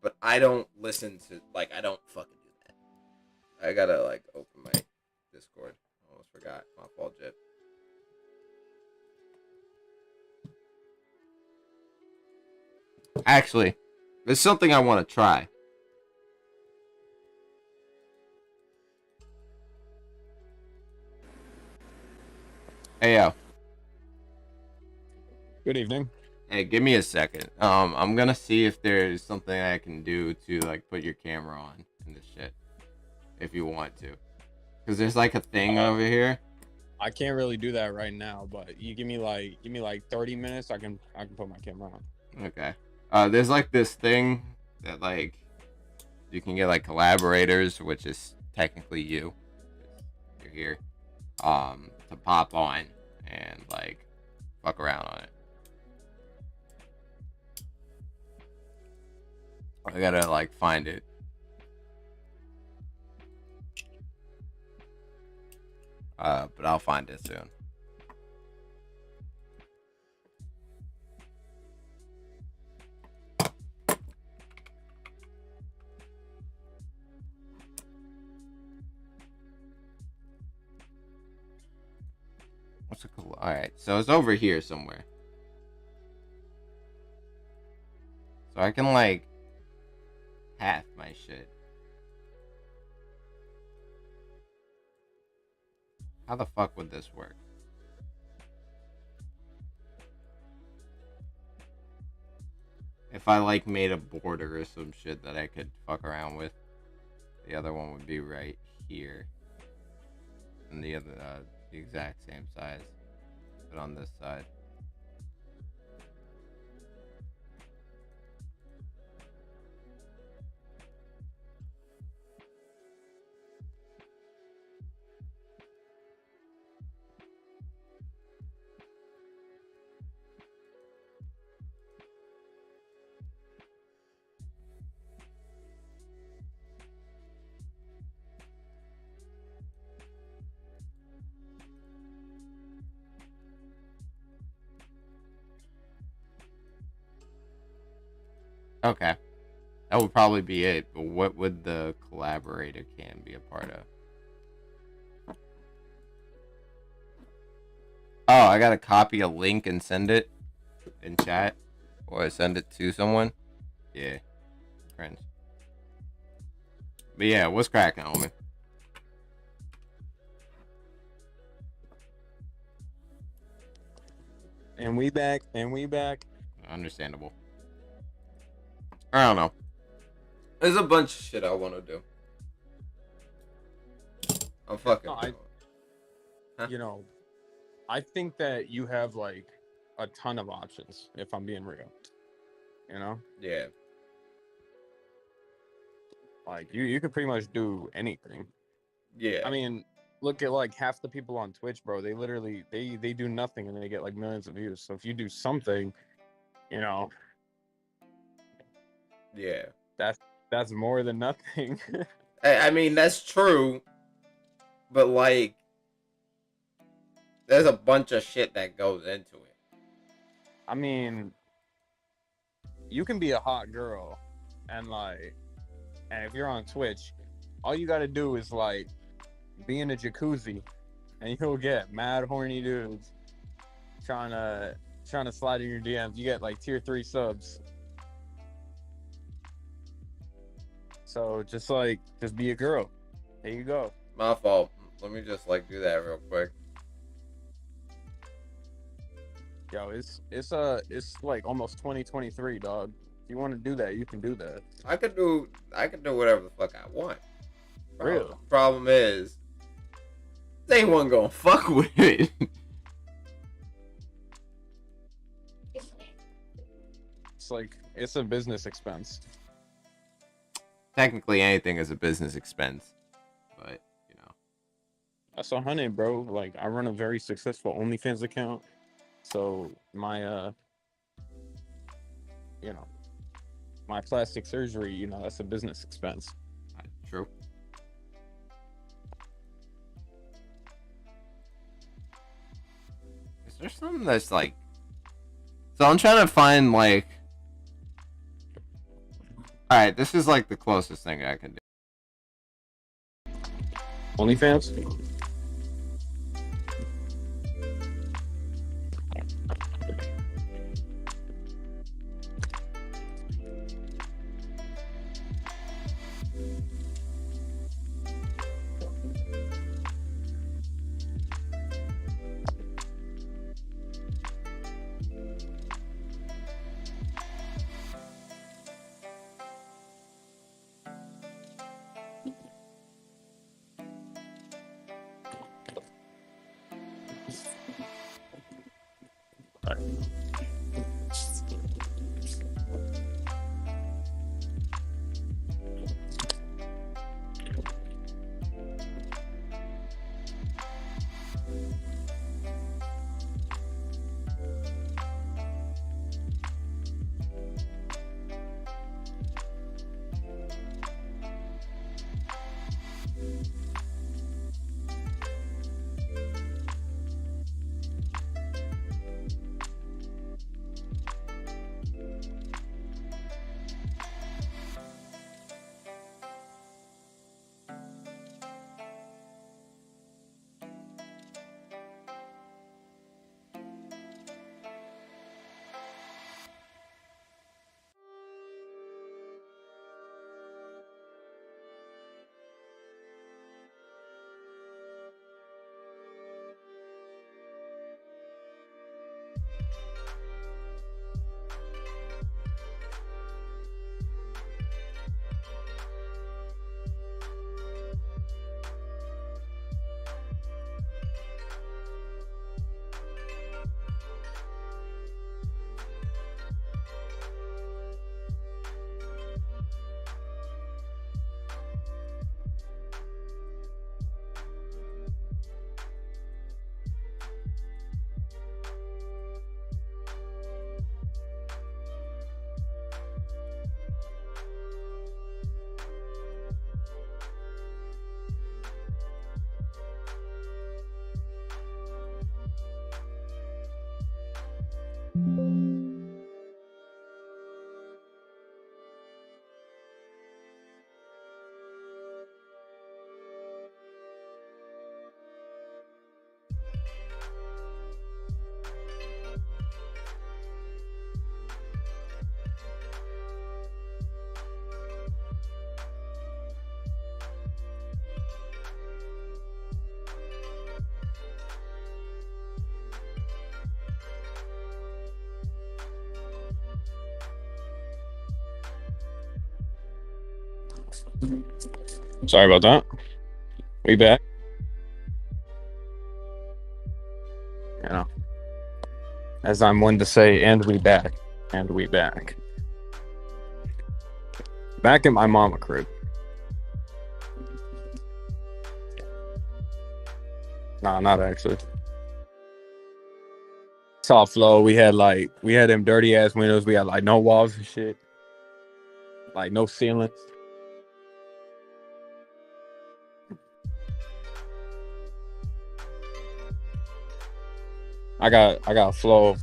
But I don't listen to, like, I don't fucking do that. I gotta like open my Discord. I almost forgot. My fault, Jip. Actually, there's something I want to try. Hey, yo. Good evening. Hey, give me a second. I'm gonna see if there's something I can do to like put your camera on in this shit, if you want to, because there's like a thing over here. I can't really do that right now, but you give me like 30 minutes. I can put my camera on. Okay. There's like this thing that like you can get like collaborators, which is technically you. here, to pop on and like fuck around on it. I gotta like find it. But I'll find it soon. What's it called? All right, so it's over here somewhere. So I can like half my shit. How the fuck would this work? If I like made a border or some shit that I could fuck around with, the other one would be right here, and the other the exact same size, but on this side. Okay. That would probably be it. But what would the collaborator can be a part of? Oh, I gotta copy a link and send it in chat? Or send it to someone? Yeah. Cringe. But yeah, what's cracking, homie? And we back. Understandable. I don't know. There's a bunch of shit I want to do. I'm fucking. No, You know, I think that you have like a ton of options. If I'm being real, you know. Yeah. Like you could pretty much do anything. Yeah. I mean, look at like half the people on Twitch, bro. They literally they do nothing and they get like millions of views. So if you do something, you know. Yeah. That's more than nothing. I mean, that's true. But like, there's a bunch of shit that goes into it. I mean, you can be a hot girl and if you're on Twitch, all you gotta do is like be in a jacuzzi and you'll get mad horny dudes trying to slide in your DMs. You get like tier 3 subs. So just be a girl. There you go. My fault. Let me just like do that real quick. Yo, it's like almost 2023, dog. If you want to do that, you can do that. I could do whatever the fuck I want. Really? Problem is, they ain't one gonna fuck with it. It's a business expense. Technically, anything is a business expense, but you know. That's 100, bro. Like, I run a very successful OnlyFans account, so my my plastic surgery, that's a business expense. True. Is there something that's like? So I'm trying to find like. All right, this is like the closest thing I can do. OnlyFans? Sorry about that. We back. You know, as I'm one to say, and we back, and we back. Back at my mama crib. Nah, not actually. Soft flow. We had them dirty ass windows. We had like no walls and shit. Like no ceilings. I got a flow.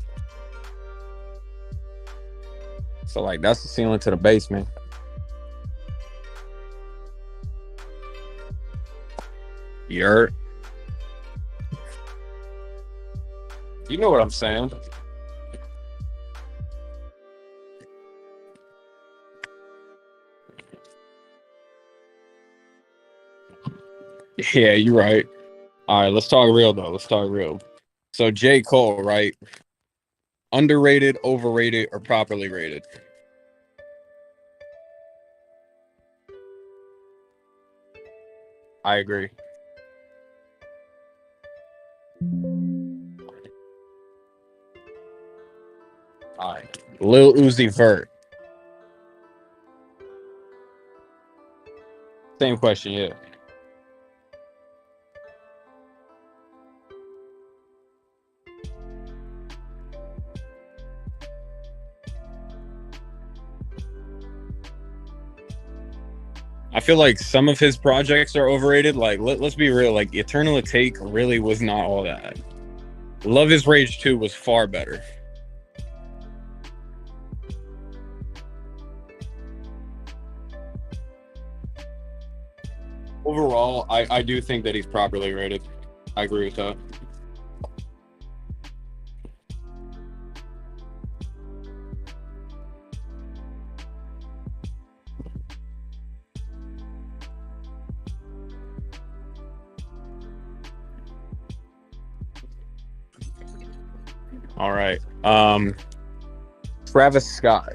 So like that's the ceiling to the basement. You're You know what I'm saying? Yeah, you're right. All right, let's talk real though. Let's talk real. So J. Cole, right? Underrated, overrated, or properly rated? I agree. All right. Lil Uzi Vert. Same question, yeah. I feel like some of his projects are overrated. Like, let's be real. Like, Eternal Take really was not all that. Love is Rage 2 was far better. Overall, I do think that he's properly rated. I agree with that. All right. Travis Scott.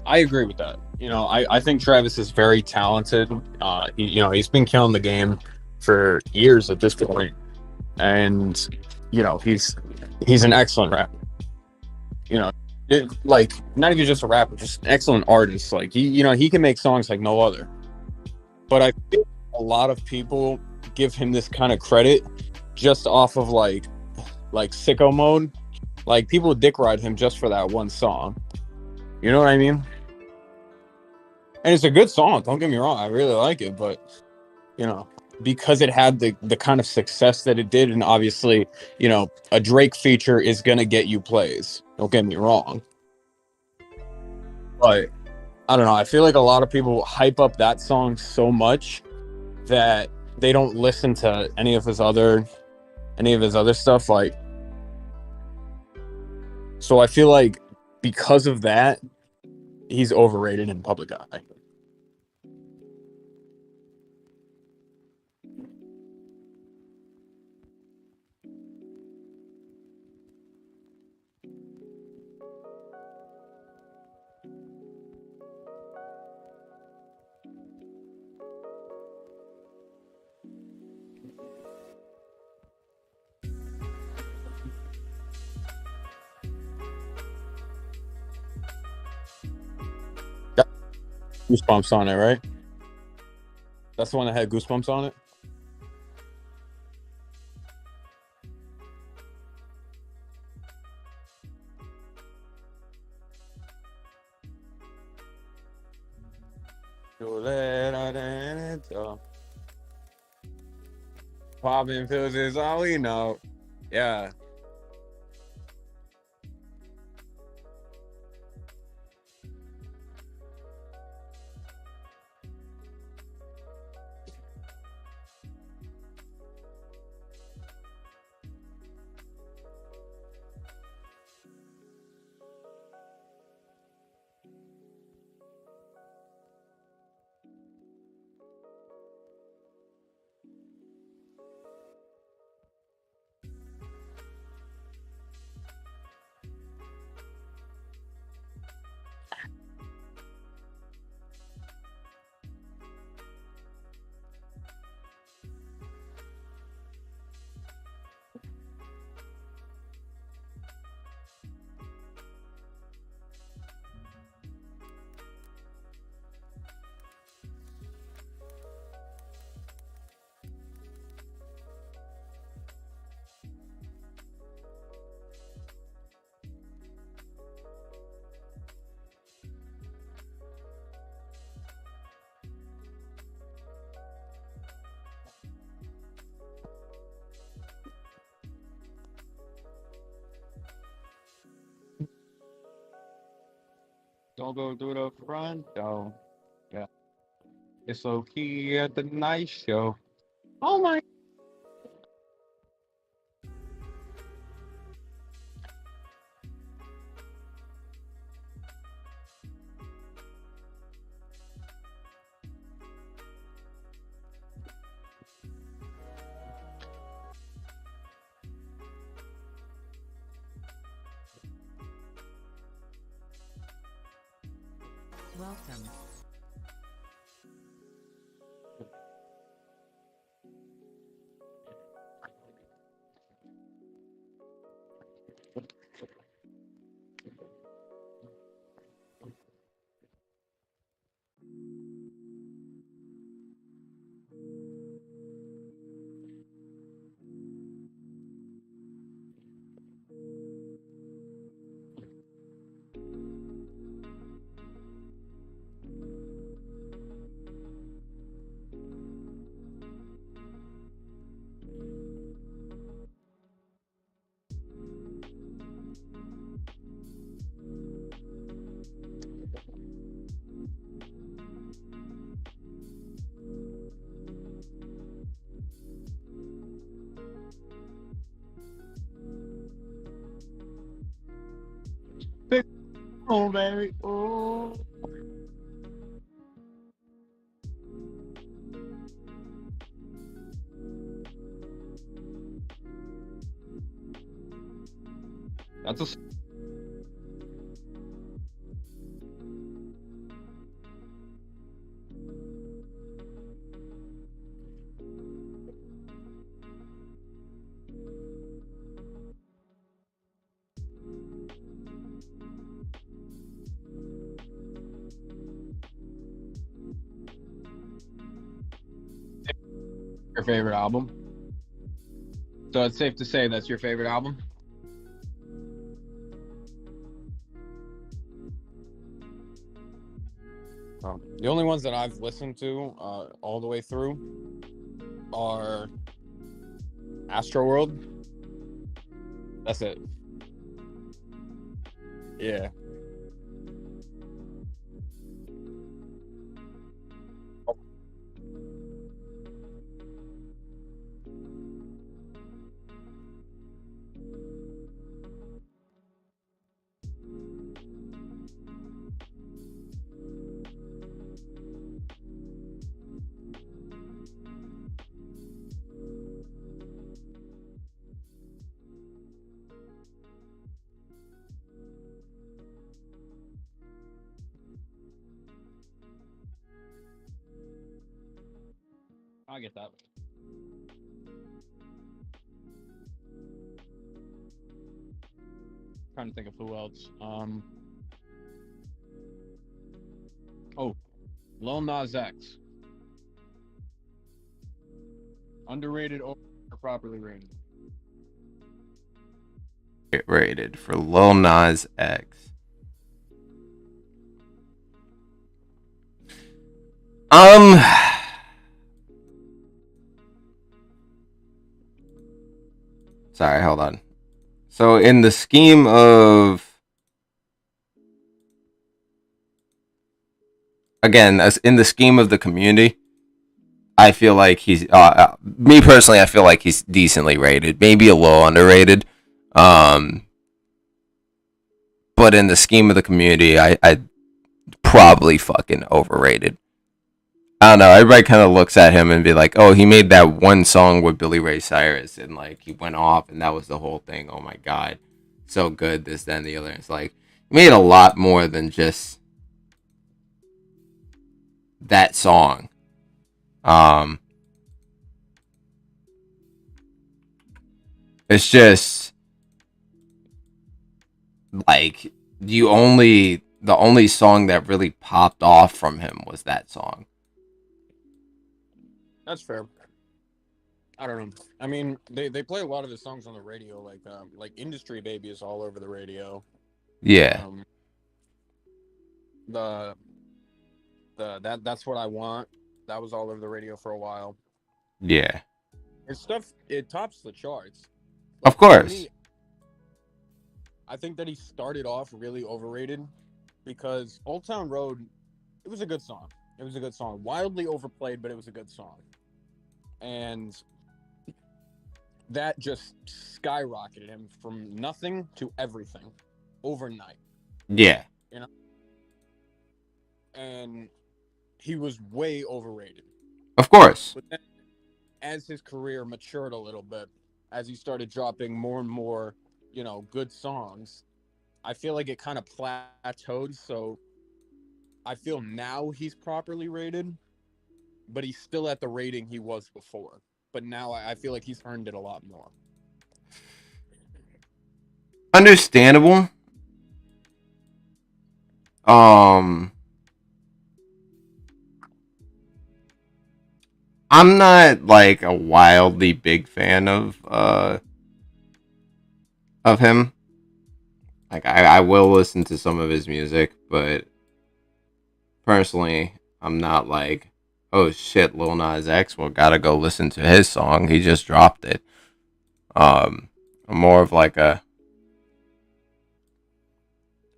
I agree with that. I think Travis is very talented. He's been killing the game for years at this point, and he's an excellent rapper. You know, like not even just a rapper, just an excellent artist. Like he can make songs like no other. But I feel a lot of people give him this kind of credit just off of like sicko mode. Like people dick ride him just for that one song. You know what I mean? And it's a good song. Don't get me wrong. I really like it, but you know, because it had the kind of success that it did, and obviously, a Drake feature is gonna get you plays. Don't get me wrong, but I don't know. I feel like a lot of people hype up that song so much that they don't listen to any of his other stuff. Like, so I feel like because of that, he's overrated in public eye. Got Goosebumps on it, right? That's the one that had Goosebumps on it. Popping pills is all we know. Yeah. Don't go through the front door. Yeah. It's low key at the night show. Oh my. Welcome. Oh baby. Oh. That's a. Your favorite album. So it's safe to say that's your favorite album. The only ones that I've listened to all the way through are Astroworld. That's it. Yeah. I get that. Trying to think of who else. Oh, Lil Nas X. Underrated or properly rated? Rated for Lil Nas X. Sorry, hold on. So in the scheme of, again, as in the scheme of the community, I feel like he's me personally. I feel like he's decently rated, maybe a little underrated. Um, but in the scheme of the community, I probably fucking overrated. I don't know. Everybody kind of looks at him and be like, "Oh, he made that one song with Billy Ray Cyrus, and like he went off, and that was the whole thing. Oh my god, so good, this, then, the other." It's like he made a lot more than just that song. Um, it's just like the only song that really popped off from him was that song. That's fair. I don't know. I mean, they play a lot of his songs on the radio, like "Industry Baby" is all over the radio. Yeah, Um, the that's what I want. That was all over the radio for a while. yeah, His stuff, it tops the charts. of Like for course. me, I think that he started off really overrated because Old Town Road, it was a good song. It was a good song. Wildly overplayed, but it was a good song. And that just skyrocketed him from nothing to everything overnight. Yeah, You know? And he was way overrated. of course. But then as his career matured a little bit, as he started dropping more and more, good songs, I feel like it kind of plateaued. So I feel now he's properly rated, but he's still at the rating he was before. But now I feel like he's earned it a lot more. Understandable. Um, I'm not like a wildly big fan of him. Like I will listen to some of his music, but personally, I'm not like, oh shit, Lil Nas X. Well, gotta go listen to his song. He just dropped it. I'm more of like a,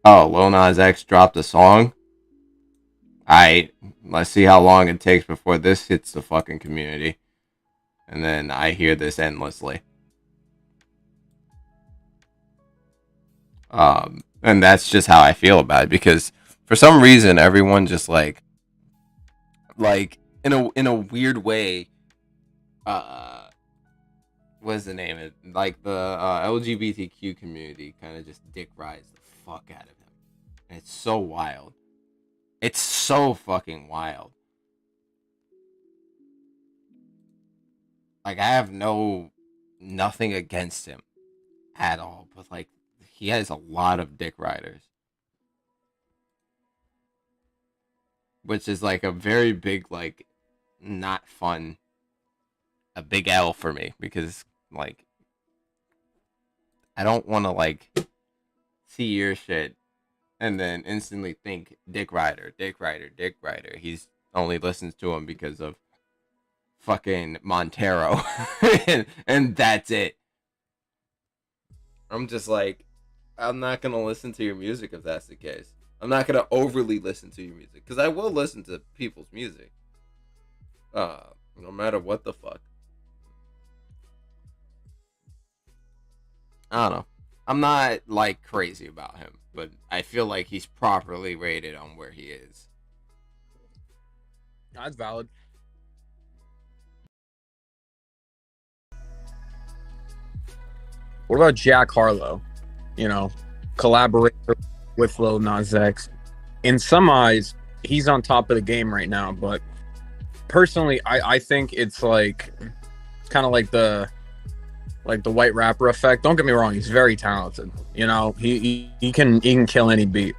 oh, Lil Nas X dropped a song. Let's see how long it takes before this hits the fucking community, and then I hear this endlessly. And that's just how I feel about it because for some reason everyone just like in a weird way, uh what's the name of it? Like the LGBTQ community kind of just dick rides the fuck out of him. And it's so wild. It's so fucking wild. Like I have nothing against him at all, but like he has a lot of dick riders, which is like a very big like not fun, a big L for me because like I don't want to like see your shit and then instantly think Dick Rider, Dick Rider, Dick Rider. He's only listens to him because of fucking Montero, and that's it. I'm just like, I'm not gonna listen to your music if that's the case. I'm not gonna overly listen to your music because I will listen to people's music, no matter what the fuck. I don't know. I'm not like crazy about him, but I feel like he's properly rated on where he is. That's valid. What about Jack Harlow? Collaborator with Lil Nas X. In some eyes, he's on top of the game right now, but personally, I think it's kind of like the white rapper effect. Don't get me wrong, he's very talented. He can kill any beat.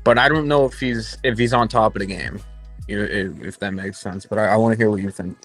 But I don't know if he's on top of the game. If that makes sense. But I want to hear what you think.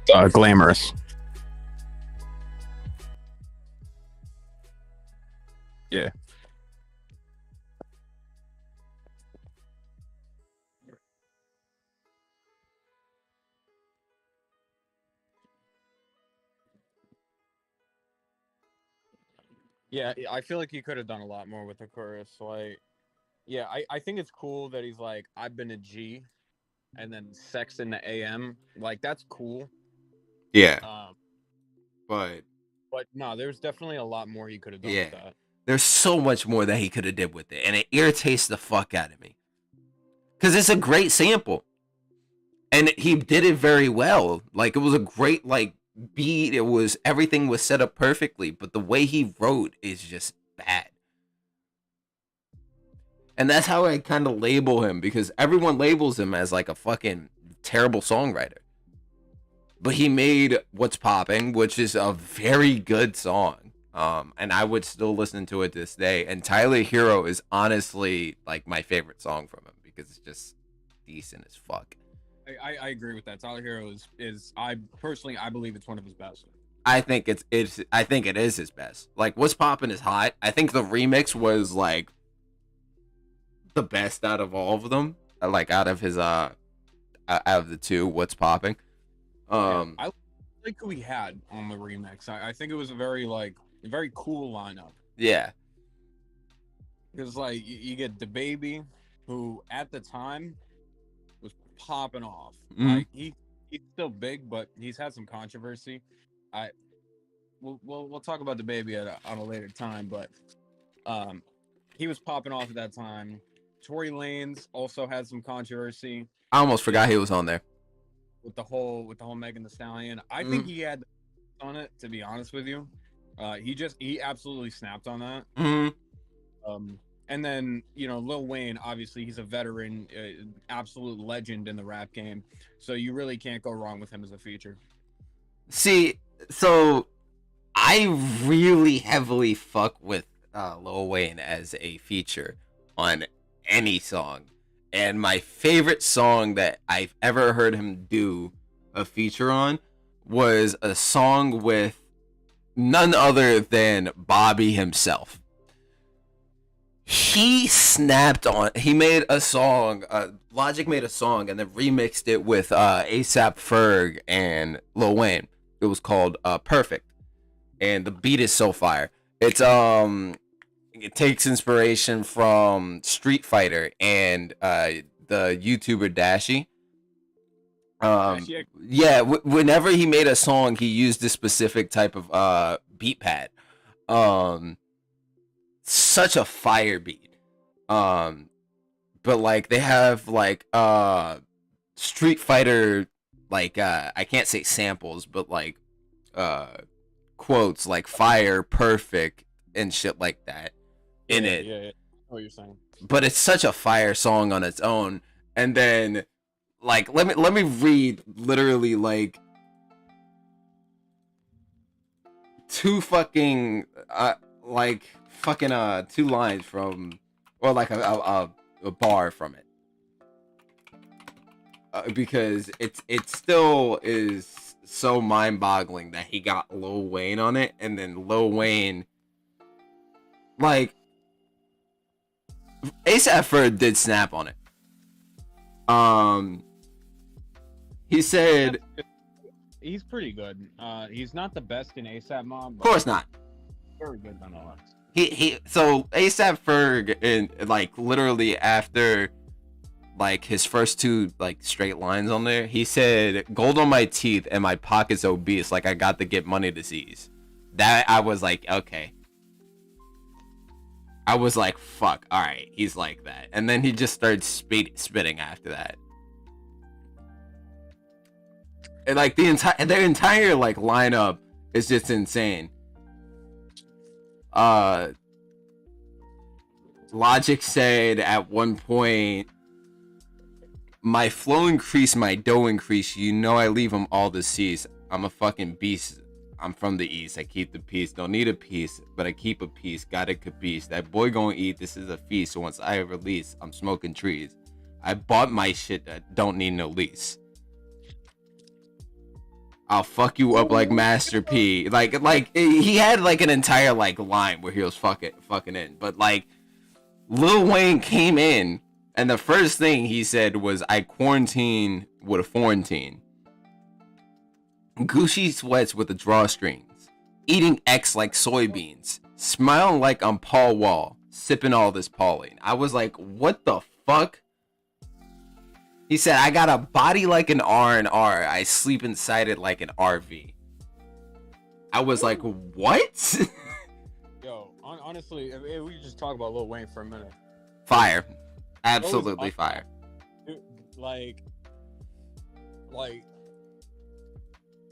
Glamorous. Yeah. Yeah, I feel like he could have done a lot more with the chorus. Like, yeah, I think it's cool that he's like, I've been a G, and then sex in the AM. Like, that's cool. Yeah, Um, but but no, there's definitely a lot more he could have done yeah, with that. there's so much more that he could have did with it, and it irritates the fuck out of me because it's a great sample, and he did it very well. Like it was a great like beat. It was everything was set up perfectly, but the way he wrote is just bad. And that's how I kind of label him because everyone labels him as like a fucking terrible songwriter. But he made What's Popping, which is a very good song. And I would still listen to it this day. And Tyler Hero is honestly like my favorite song from him because it's just decent as fuck. I agree with that. Tyler Hero is I personally I believe it's one of his best. I think I think it is his best. Like What's Poppin' is hot. I think the remix was like the best out of all of them. Like out of his out of the two, What's Popping. I like who he had on the remix. I think it was a very cool lineup. Yeah. Because like you get DaBaby, who at the time was popping off. Like he's still big, but he's had some controversy. We'll talk about DaBaby on a later time, but he was popping off at that time. Tory Lanez also had some controversy. I almost forgot he was on there. With the whole Megan Thee Stallion. I think he had on it, to be honest with you. He absolutely snapped on that. And then, Lil Wayne, obviously he's a veteran, absolute legend in the rap game. So you really can't go wrong with him as a feature. See, so I really heavily fuck with Lil Wayne as a feature on any song. And my favorite song that I've ever heard him do a feature on was a song with none other than Bobby himself. He made a song, Logic made a song and then remixed it with ASAP Ferg and Lil Wayne. It was called Perfect. And the beat is so fire. It takes inspiration from Street Fighter and the YouTuber Dashie. Yeah, whenever he made a song, he used this specific type of beat pad. Such a fire beat. But like they have like Street Fighter, like I can't say samples, but like quotes like fire, perfect, and shit like that in it. Yeah. I know what you're saying. But it's such a fire song on its own. And then like let me read literally like two lines from, or like a bar from it. Because it still is so mind-boggling that he got Lil Wayne on it, and then Lil Wayne, like, ASAP Ferg did snap on it. He said he's pretty good. He's not the best in ASAP Mob, but of course not. Very good nonetheless. So ASAP Ferg, and like literally after like his first two like straight lines on there, he said gold on my teeth and my pockets obese, like I got to get money to seize. That I was like, okay. I was like, fuck, all right, he's like that. And then he just started spitting after that. And like their entire like lineup is just insane. Logic said at one point, my flow increase, my dough increase, you know I leave them all deceased. I'm a fucking beast. I'm from the east. I keep the peace. Don't need a piece, but I keep a piece. Got a capiche. That boy gonna eat. This is a feast. So once I release, I'm smoking trees. I bought my shit that don't need no lease. I'll fuck you up like Master P. Like he had like an entire like line where he was fucking in. But like Lil Wayne came in and the first thing he said was, I quarantine with a quarantine. Gucci sweats with the drawstrings. Eating X like soybeans. Smiling like I'm Paul Wall. Sipping all this Pauline. I was like, what the fuck? He said, I got a body like an R&R. I sleep inside it like an RV. I was like, what? Yo, honestly, if we could just talk about Lil Wayne for a minute. Fire. Absolutely fire. Dude, like,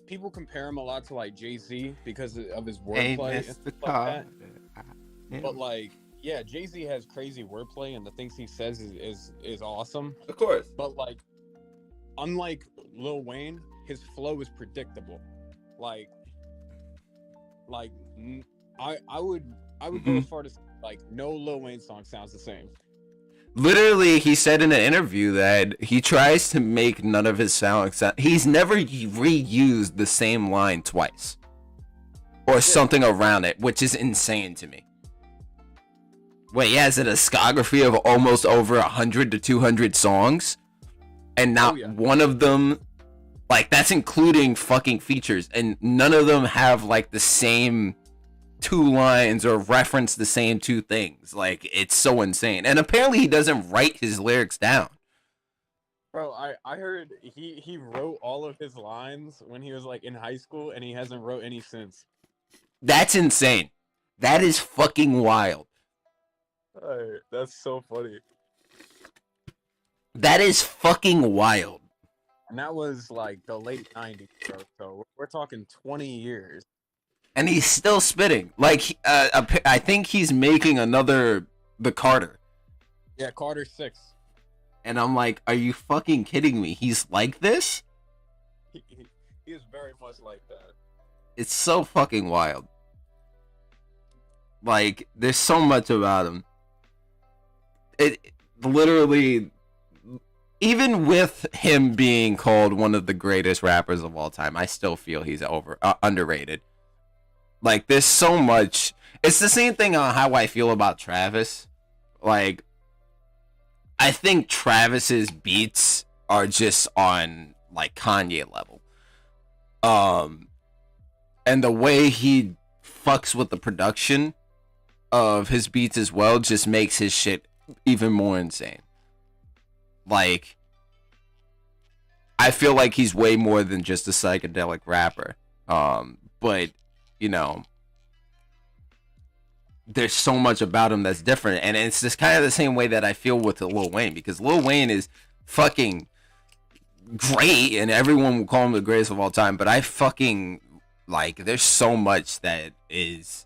people compare him a lot to like Jay-Z because of his wordplay and stuff like that. But like, yeah, Jay-Z has crazy wordplay and the things he says is awesome. Of course. But like, unlike Lil Wayne, his flow is predictable. Like I would go as far to say, like, no Lil Wayne song sounds the same. Literally, he said in an interview that he tries to make none of his songs sound. He's never reused the same line twice or something around it, which is insane to me. Wait, he has a discography of almost over 100 to 200 songs, and not one of them, like, that's including fucking features, and none of them have like the same two lines or reference the same two things. Like, it's so insane. And apparently he doesn't write his lyrics down. Bro, I heard he wrote all of his lines when he was like in high school, and he hasn't wrote any since. That's insane. That is fucking wild. That's so funny. That is fucking wild. And that was like the late 90s, bro. So we're talking 20 years. And he's still spitting. Like, I think he's making another The Carter. Yeah, Carter 6. And I'm like, are you fucking kidding me? He's like this? He is very much like that. It's so fucking wild. Like, there's so much about him. It literally, even with him being called one of the greatest rappers of all time, I still feel he's underrated. Like, there's so much. It's the same thing on how I feel about Travis. Like, I think Travis's beats are just on like Kanye level. And the way he fucks with the production of his beats as well just makes his shit even more insane. Like, I feel like he's way more than just a psychedelic rapper. But, you know, there's so much about him that's different. And it's just kind of the same way that I feel with Lil Wayne. Because Lil Wayne is fucking great, and everyone will call him the greatest of all time. But I fucking, like, there's so much that is,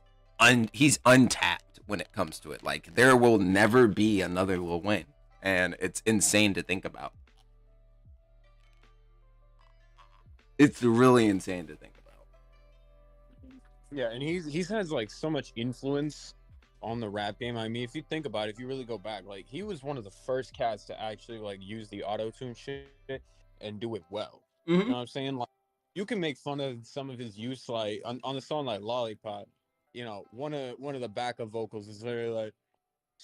he's untapped when it comes to it. Like, there will never be another Lil Wayne. And it's insane to think about. It's really insane to think about. Yeah, and he's has like so much influence on the rap game. I mean, if you think about it, if you really go back, like, he was one of the first cats to actually like use the auto-tune shit and do it well. Mm-hmm. You know what I'm saying? Like, you can make fun of some of his use, like on the song like Lollipop. You know, one of the backup vocals is literally like,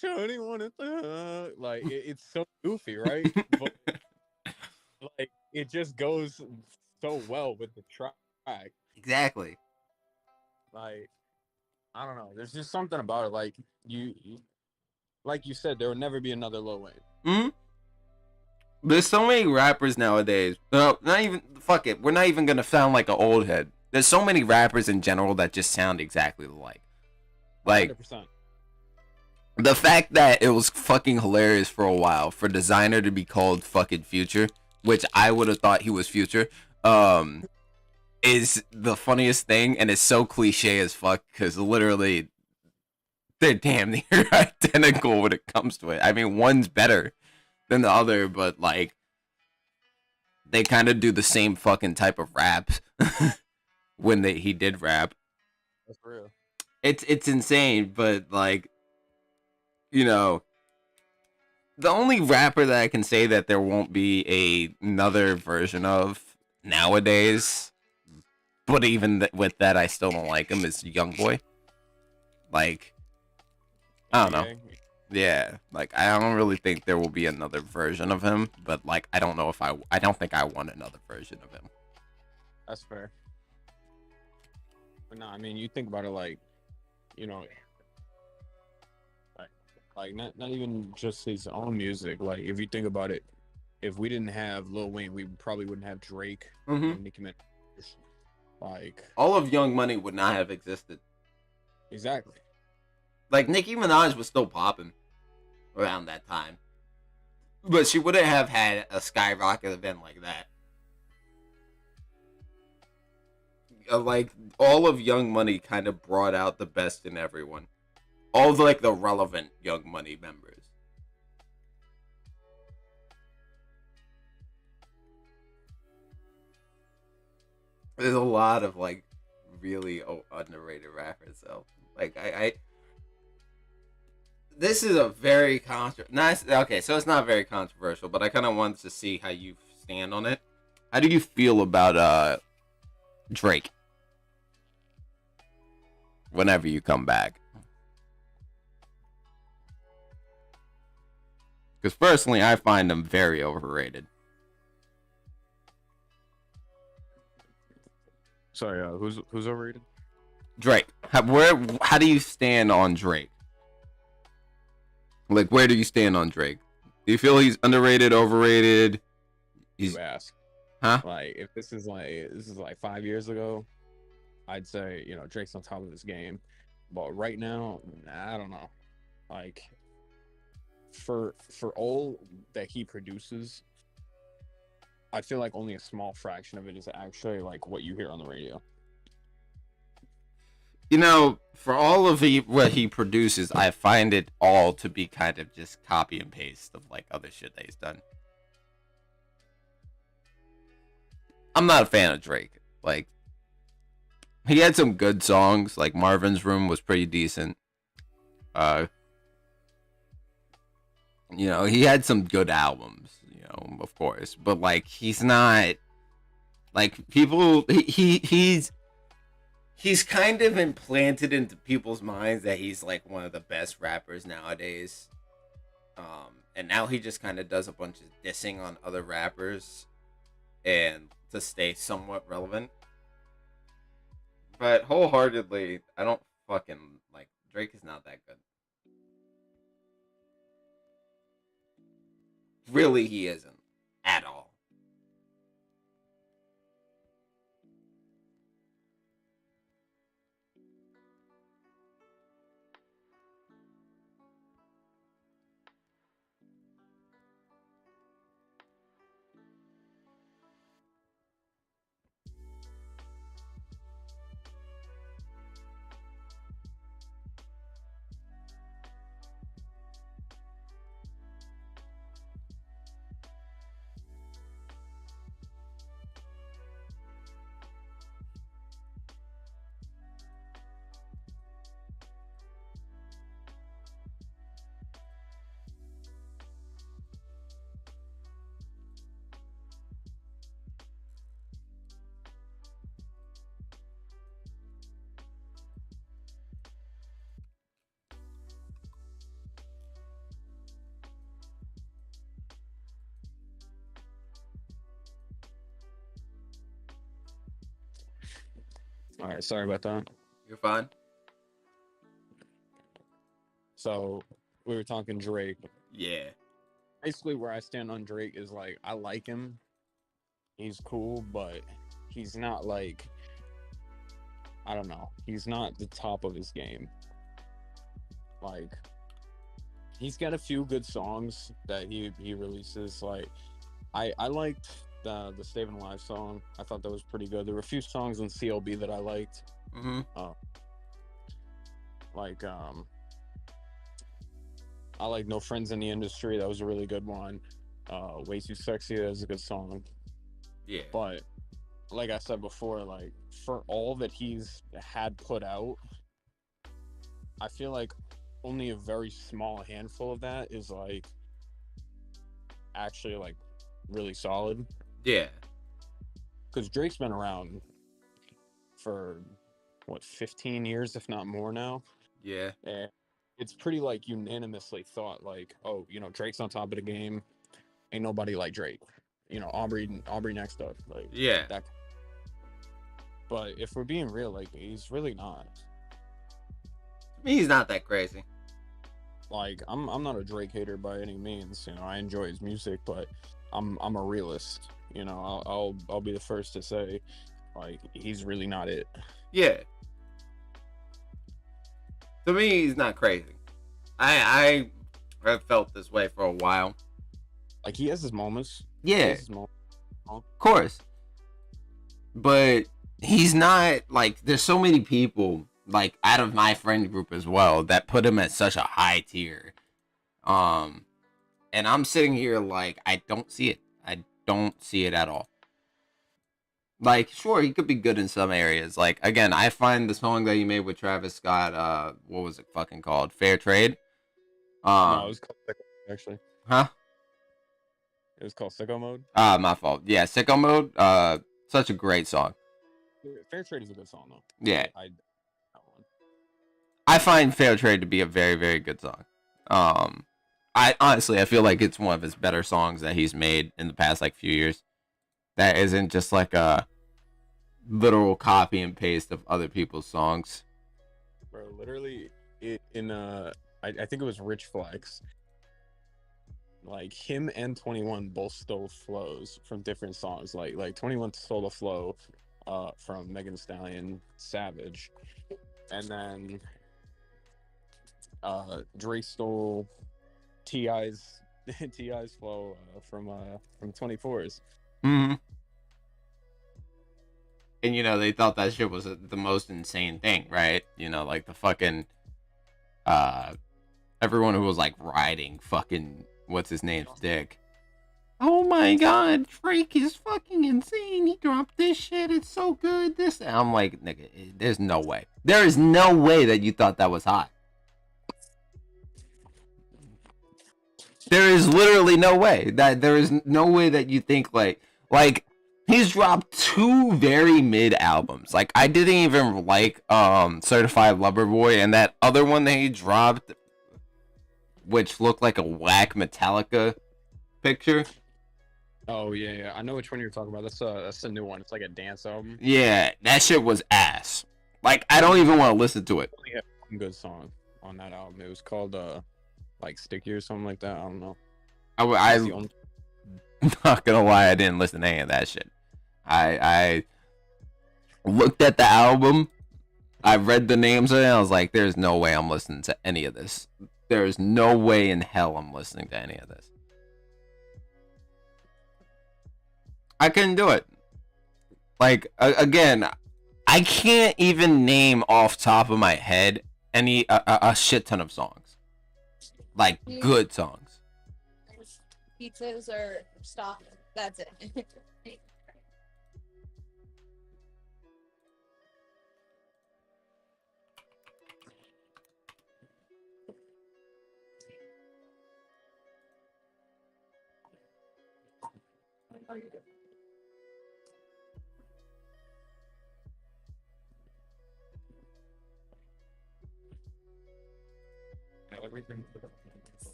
"Shawty wanna thug." Like, it's so goofy, right? But like, it just goes so well with the track. Exactly. Like, I don't know. There's just something about it. Like you said, there will never be another Lil Wayne. Mm-hmm. There's so many rappers nowadays. No, not even, fuck it. We're not even gonna sound like an old head. There's so many rappers in general that just sound exactly alike. Like, 100%. The fact that it was fucking hilarious for a while for Designer to be called fucking Future, which I would have thought he was Future, is the funniest thing, and it's so cliche as fuck because literally they're damn near identical when it comes to it. I mean, one's better than the other, but like they kind of do the same fucking type of raps when he did rap. That's real. It's insane, but like, you know, the only rapper that I can say that there won't be another version of nowadays, but even with that, I still don't like him as Young Boy. Like, I don't know. NBA? Yeah, like I don't really think there will be another version of him, but like I don't know if I don't think I want another version of him. That's fair. But no, I mean, you think about it like, you know, like, like not even just his own music. Like, if you think about it, if we didn't have Lil Wayne, we probably wouldn't have Drake Mm-hmm. and Nicki Minaj. Like, All of Young Money would not have existed. exactly. Like Nicki Minaj was still popping around that time, but she wouldn't have had a skyrocket event like that. Like all of Young Money kind of brought out the best in everyone. All of like the relevant Young Money members. There's a lot of like really underrated rappers though. Like I this is a very nice. Okay, so it's not very controversial, but I kind of wanted to see how you stand on it. How do you feel about Drake? Whenever you come back, because personally, I find him very overrated. Sorry, who's overrated? Drake. How do you stand on Drake? Like, where do you stand on Drake? Do you feel he's underrated, overrated? You ask. Huh? Like, if this is like 5 years ago, I'd say, you know, Drake's on top of this game. But right now, I don't know. Like, for all that he produces, I feel like only a small fraction of it is actually like what you hear on the radio. You know, for all of what he produces, I find it all to be kind of just copy and paste of like other shit that he's done. I'm not a fan of Drake. Like, he had some good songs, like Marvin's Room was pretty decent. You know, he had some good albums, you know, of course, but like he's not like people he's kind of implanted into people's minds that he's like one of the best rappers nowadays. And now he just kind of does a bunch of dissing on other rappers and to stay somewhat relevant. But wholeheartedly, I don't fucking like Drake is not that good. Really, he isn't at all. All right, sorry about that. You're fine. So we were talking Drake. Yeah. Basically, where I stand on Drake is like I like him. He's cool, but he's not like, I don't know. He's not the top of his game. Like, he's got a few good songs that he releases. Like, I liked the Staying Alive song. I thought that was pretty good. There were a few songs in CLB that I liked. Mm-hmm. Like I like No Friends in the Industry. That was a really good one. Way Too Sexy. That was a good song. Yeah. But like I said before, like for all that he's had put out, I feel like only a very small handful of that is like actually like really solid. Yeah. Because Drake's been around for what 15 years, if not more now. Yeah. And it's pretty like unanimously thought like, oh, Drake's on top of the game. Ain't nobody like Drake. Aubrey next up, like Yeah. that. But if we're being real, like he's really not. He's not that crazy. Like I'm not a Drake hater by any means. I enjoy his music, but I'm a realist. I'll be the first to say, like, he's really not it. Yeah. To me, he's not crazy. I have felt this way for a while. Like, he has his moments. Yeah. Of course. But he's not, like, there's so many people, like, out of my friend group as well, that put him at such a high tier. And I'm sitting here like, I don't see it. I don't see it at all. Like, sure, he could be good in some areas. Like, again, I find the song that he made with Travis Scott, what was it fucking called? Fair Trade? No, it was called Sicko Mode, actually. Huh? It was called Sicko Mode? My fault. Yeah, Sicko Mode, such a great song. Fair Trade is a good song, though. Yeah. I find Fair Trade to be a very, very good song. I feel like it's one of his better songs that he's made in the past, like, few years. That isn't just like a literal copy and paste of other people's songs. Bro, literally, I think it was Rich Flex. Like, him and 21 both stole flows from different songs. Like 21 stole a flow from Megan Thee Stallion, Savage. And then Drake stole T.I.'s flow from 24's. Mm-hmm. And, they thought that shit was the most insane thing, right? Like the fucking, everyone who was, like, riding fucking, what's his name's dick. Oh my god, Drake is fucking insane. He dropped this shit. It's so good. I'm like, nigga, there's no way. There is no way that you thought that was hot. There is literally no way. There is no way that you think, like, he's dropped 2 very mid albums. Like, I didn't even like Certified Lover Boy, and that other one that he dropped, which looked like a whack Metallica picture. Oh yeah, I know which one you're talking about. That's a new one. It's like a dance album. Yeah, that shit was ass. Like, I don't even want to listen to it. Only had one good song on that album. It was called like Sticky or something like that. I don't know. I'm not gonna lie, I didn't listen to any of that shit. I looked at the album, I read the names of it, and I was like, there's no way I'm listening to any of this. There's no way in hell I'm listening to any of this. I couldn't do it. Like, again, I can't even name off top of my head a shit ton of songs. Like, good songs. Pizzas or stop. That's it.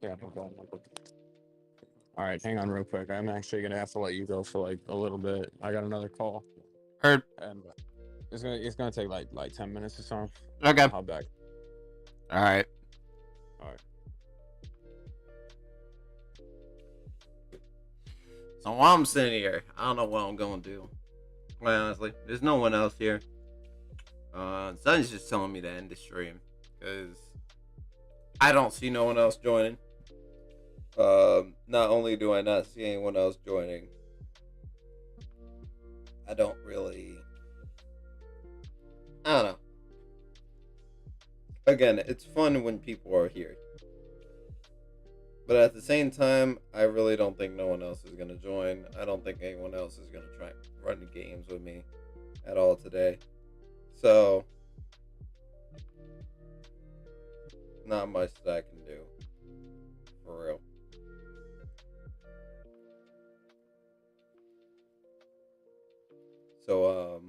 Yeah, no problem. All right, hang on real quick. I'm actually gonna have to let you go for like a little bit. I got another call. Heard. And it's gonna take like 10 minutes or so. Okay. I'll back. All right. So while I'm sitting here, I don't know what I'm gonna do. Quite honestly, there's no one else here. Sonny's just telling me to end the stream because I don't see no one else joining. Not only do I not see anyone else joining, I don't know. again, it's fun when people are here. But at the same time, I really don't think no one else is gonna join. I don't think anyone else is gonna try and run the games with me at all today. So not much that I can do. For real. So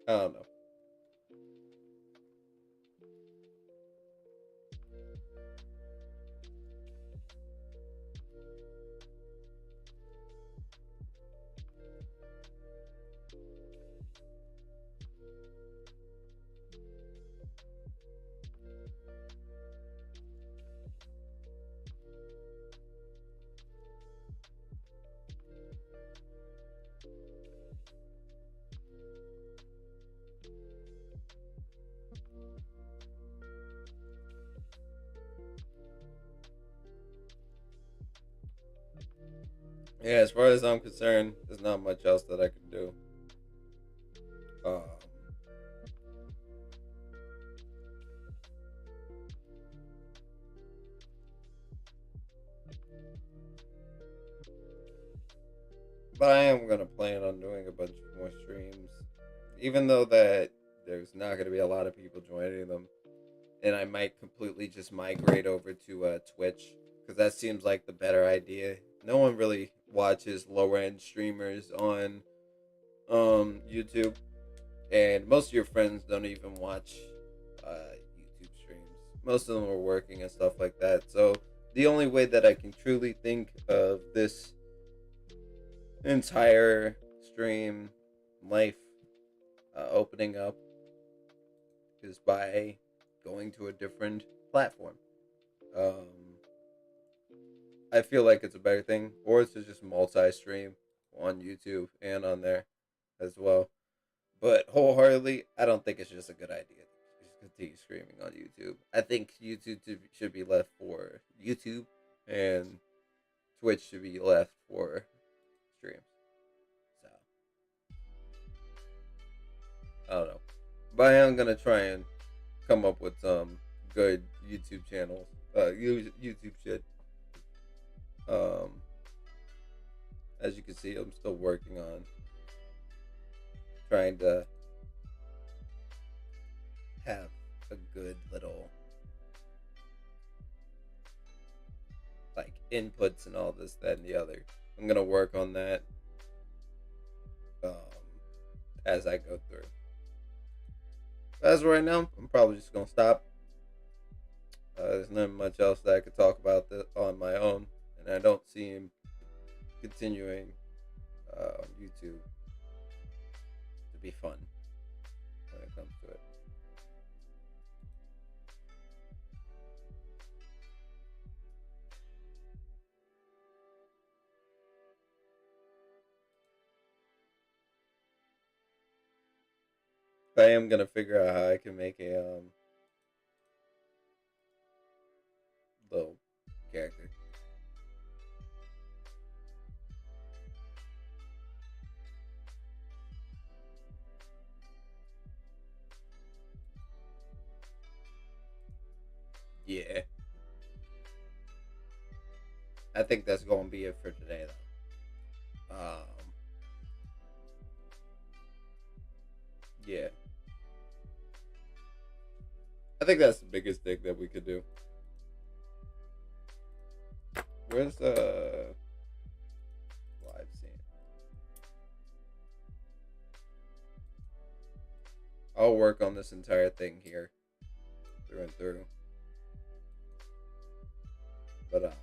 I don't know. Yeah, as far as I'm concerned, there's not much else that I can do. Um, but I am gonna plan on doing a bunch of more streams, even though that there's not gonna be a lot of people joining them, and I might completely just migrate over to Twitch because that seems like the better idea. No one really watches lower end streamers on YouTube, and most of your friends don't even watch YouTube streams. Most of them are working and stuff like that. So the only way that I can truly think of this entire stream life opening up is by going to a different platform. Um, I feel like it's a better thing, or it's to just multi-stream on YouTube and on there as well. But wholeheartedly, I don't think it's just a good idea to just continue streaming on YouTube. I think YouTube should be left for YouTube, and Twitch should be left for streams. So I don't know, but I am gonna try and come up with some good YouTube channels, YouTube shit. Um, as you can see, I'm still working on trying to have a good little like inputs and all this, that, and the other. I'm gonna work on that um, as I go through. As of right now, I'm probably just gonna stop. There's not much else that I could talk about on my own, and I don't see him continuing on YouTube to be fun when it comes to it. I am gonna figure out how I can make a little character. Yeah, I think that's gonna be it for today, though. Yeah, I think that's the biggest thing that we could do. Where's live scene? I'll work on this entire thing here through and through. But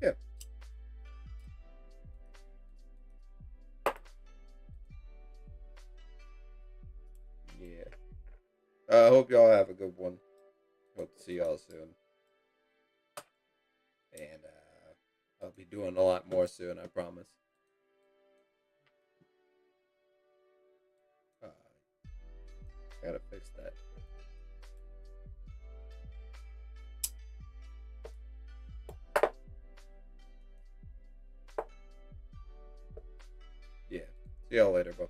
yeah. Yeah. I hope y'all have a good one. Hope to see y'all soon. And I'll be doing a lot more soon, I promise. Gotta fix that. Yeah. See y'all later, bro.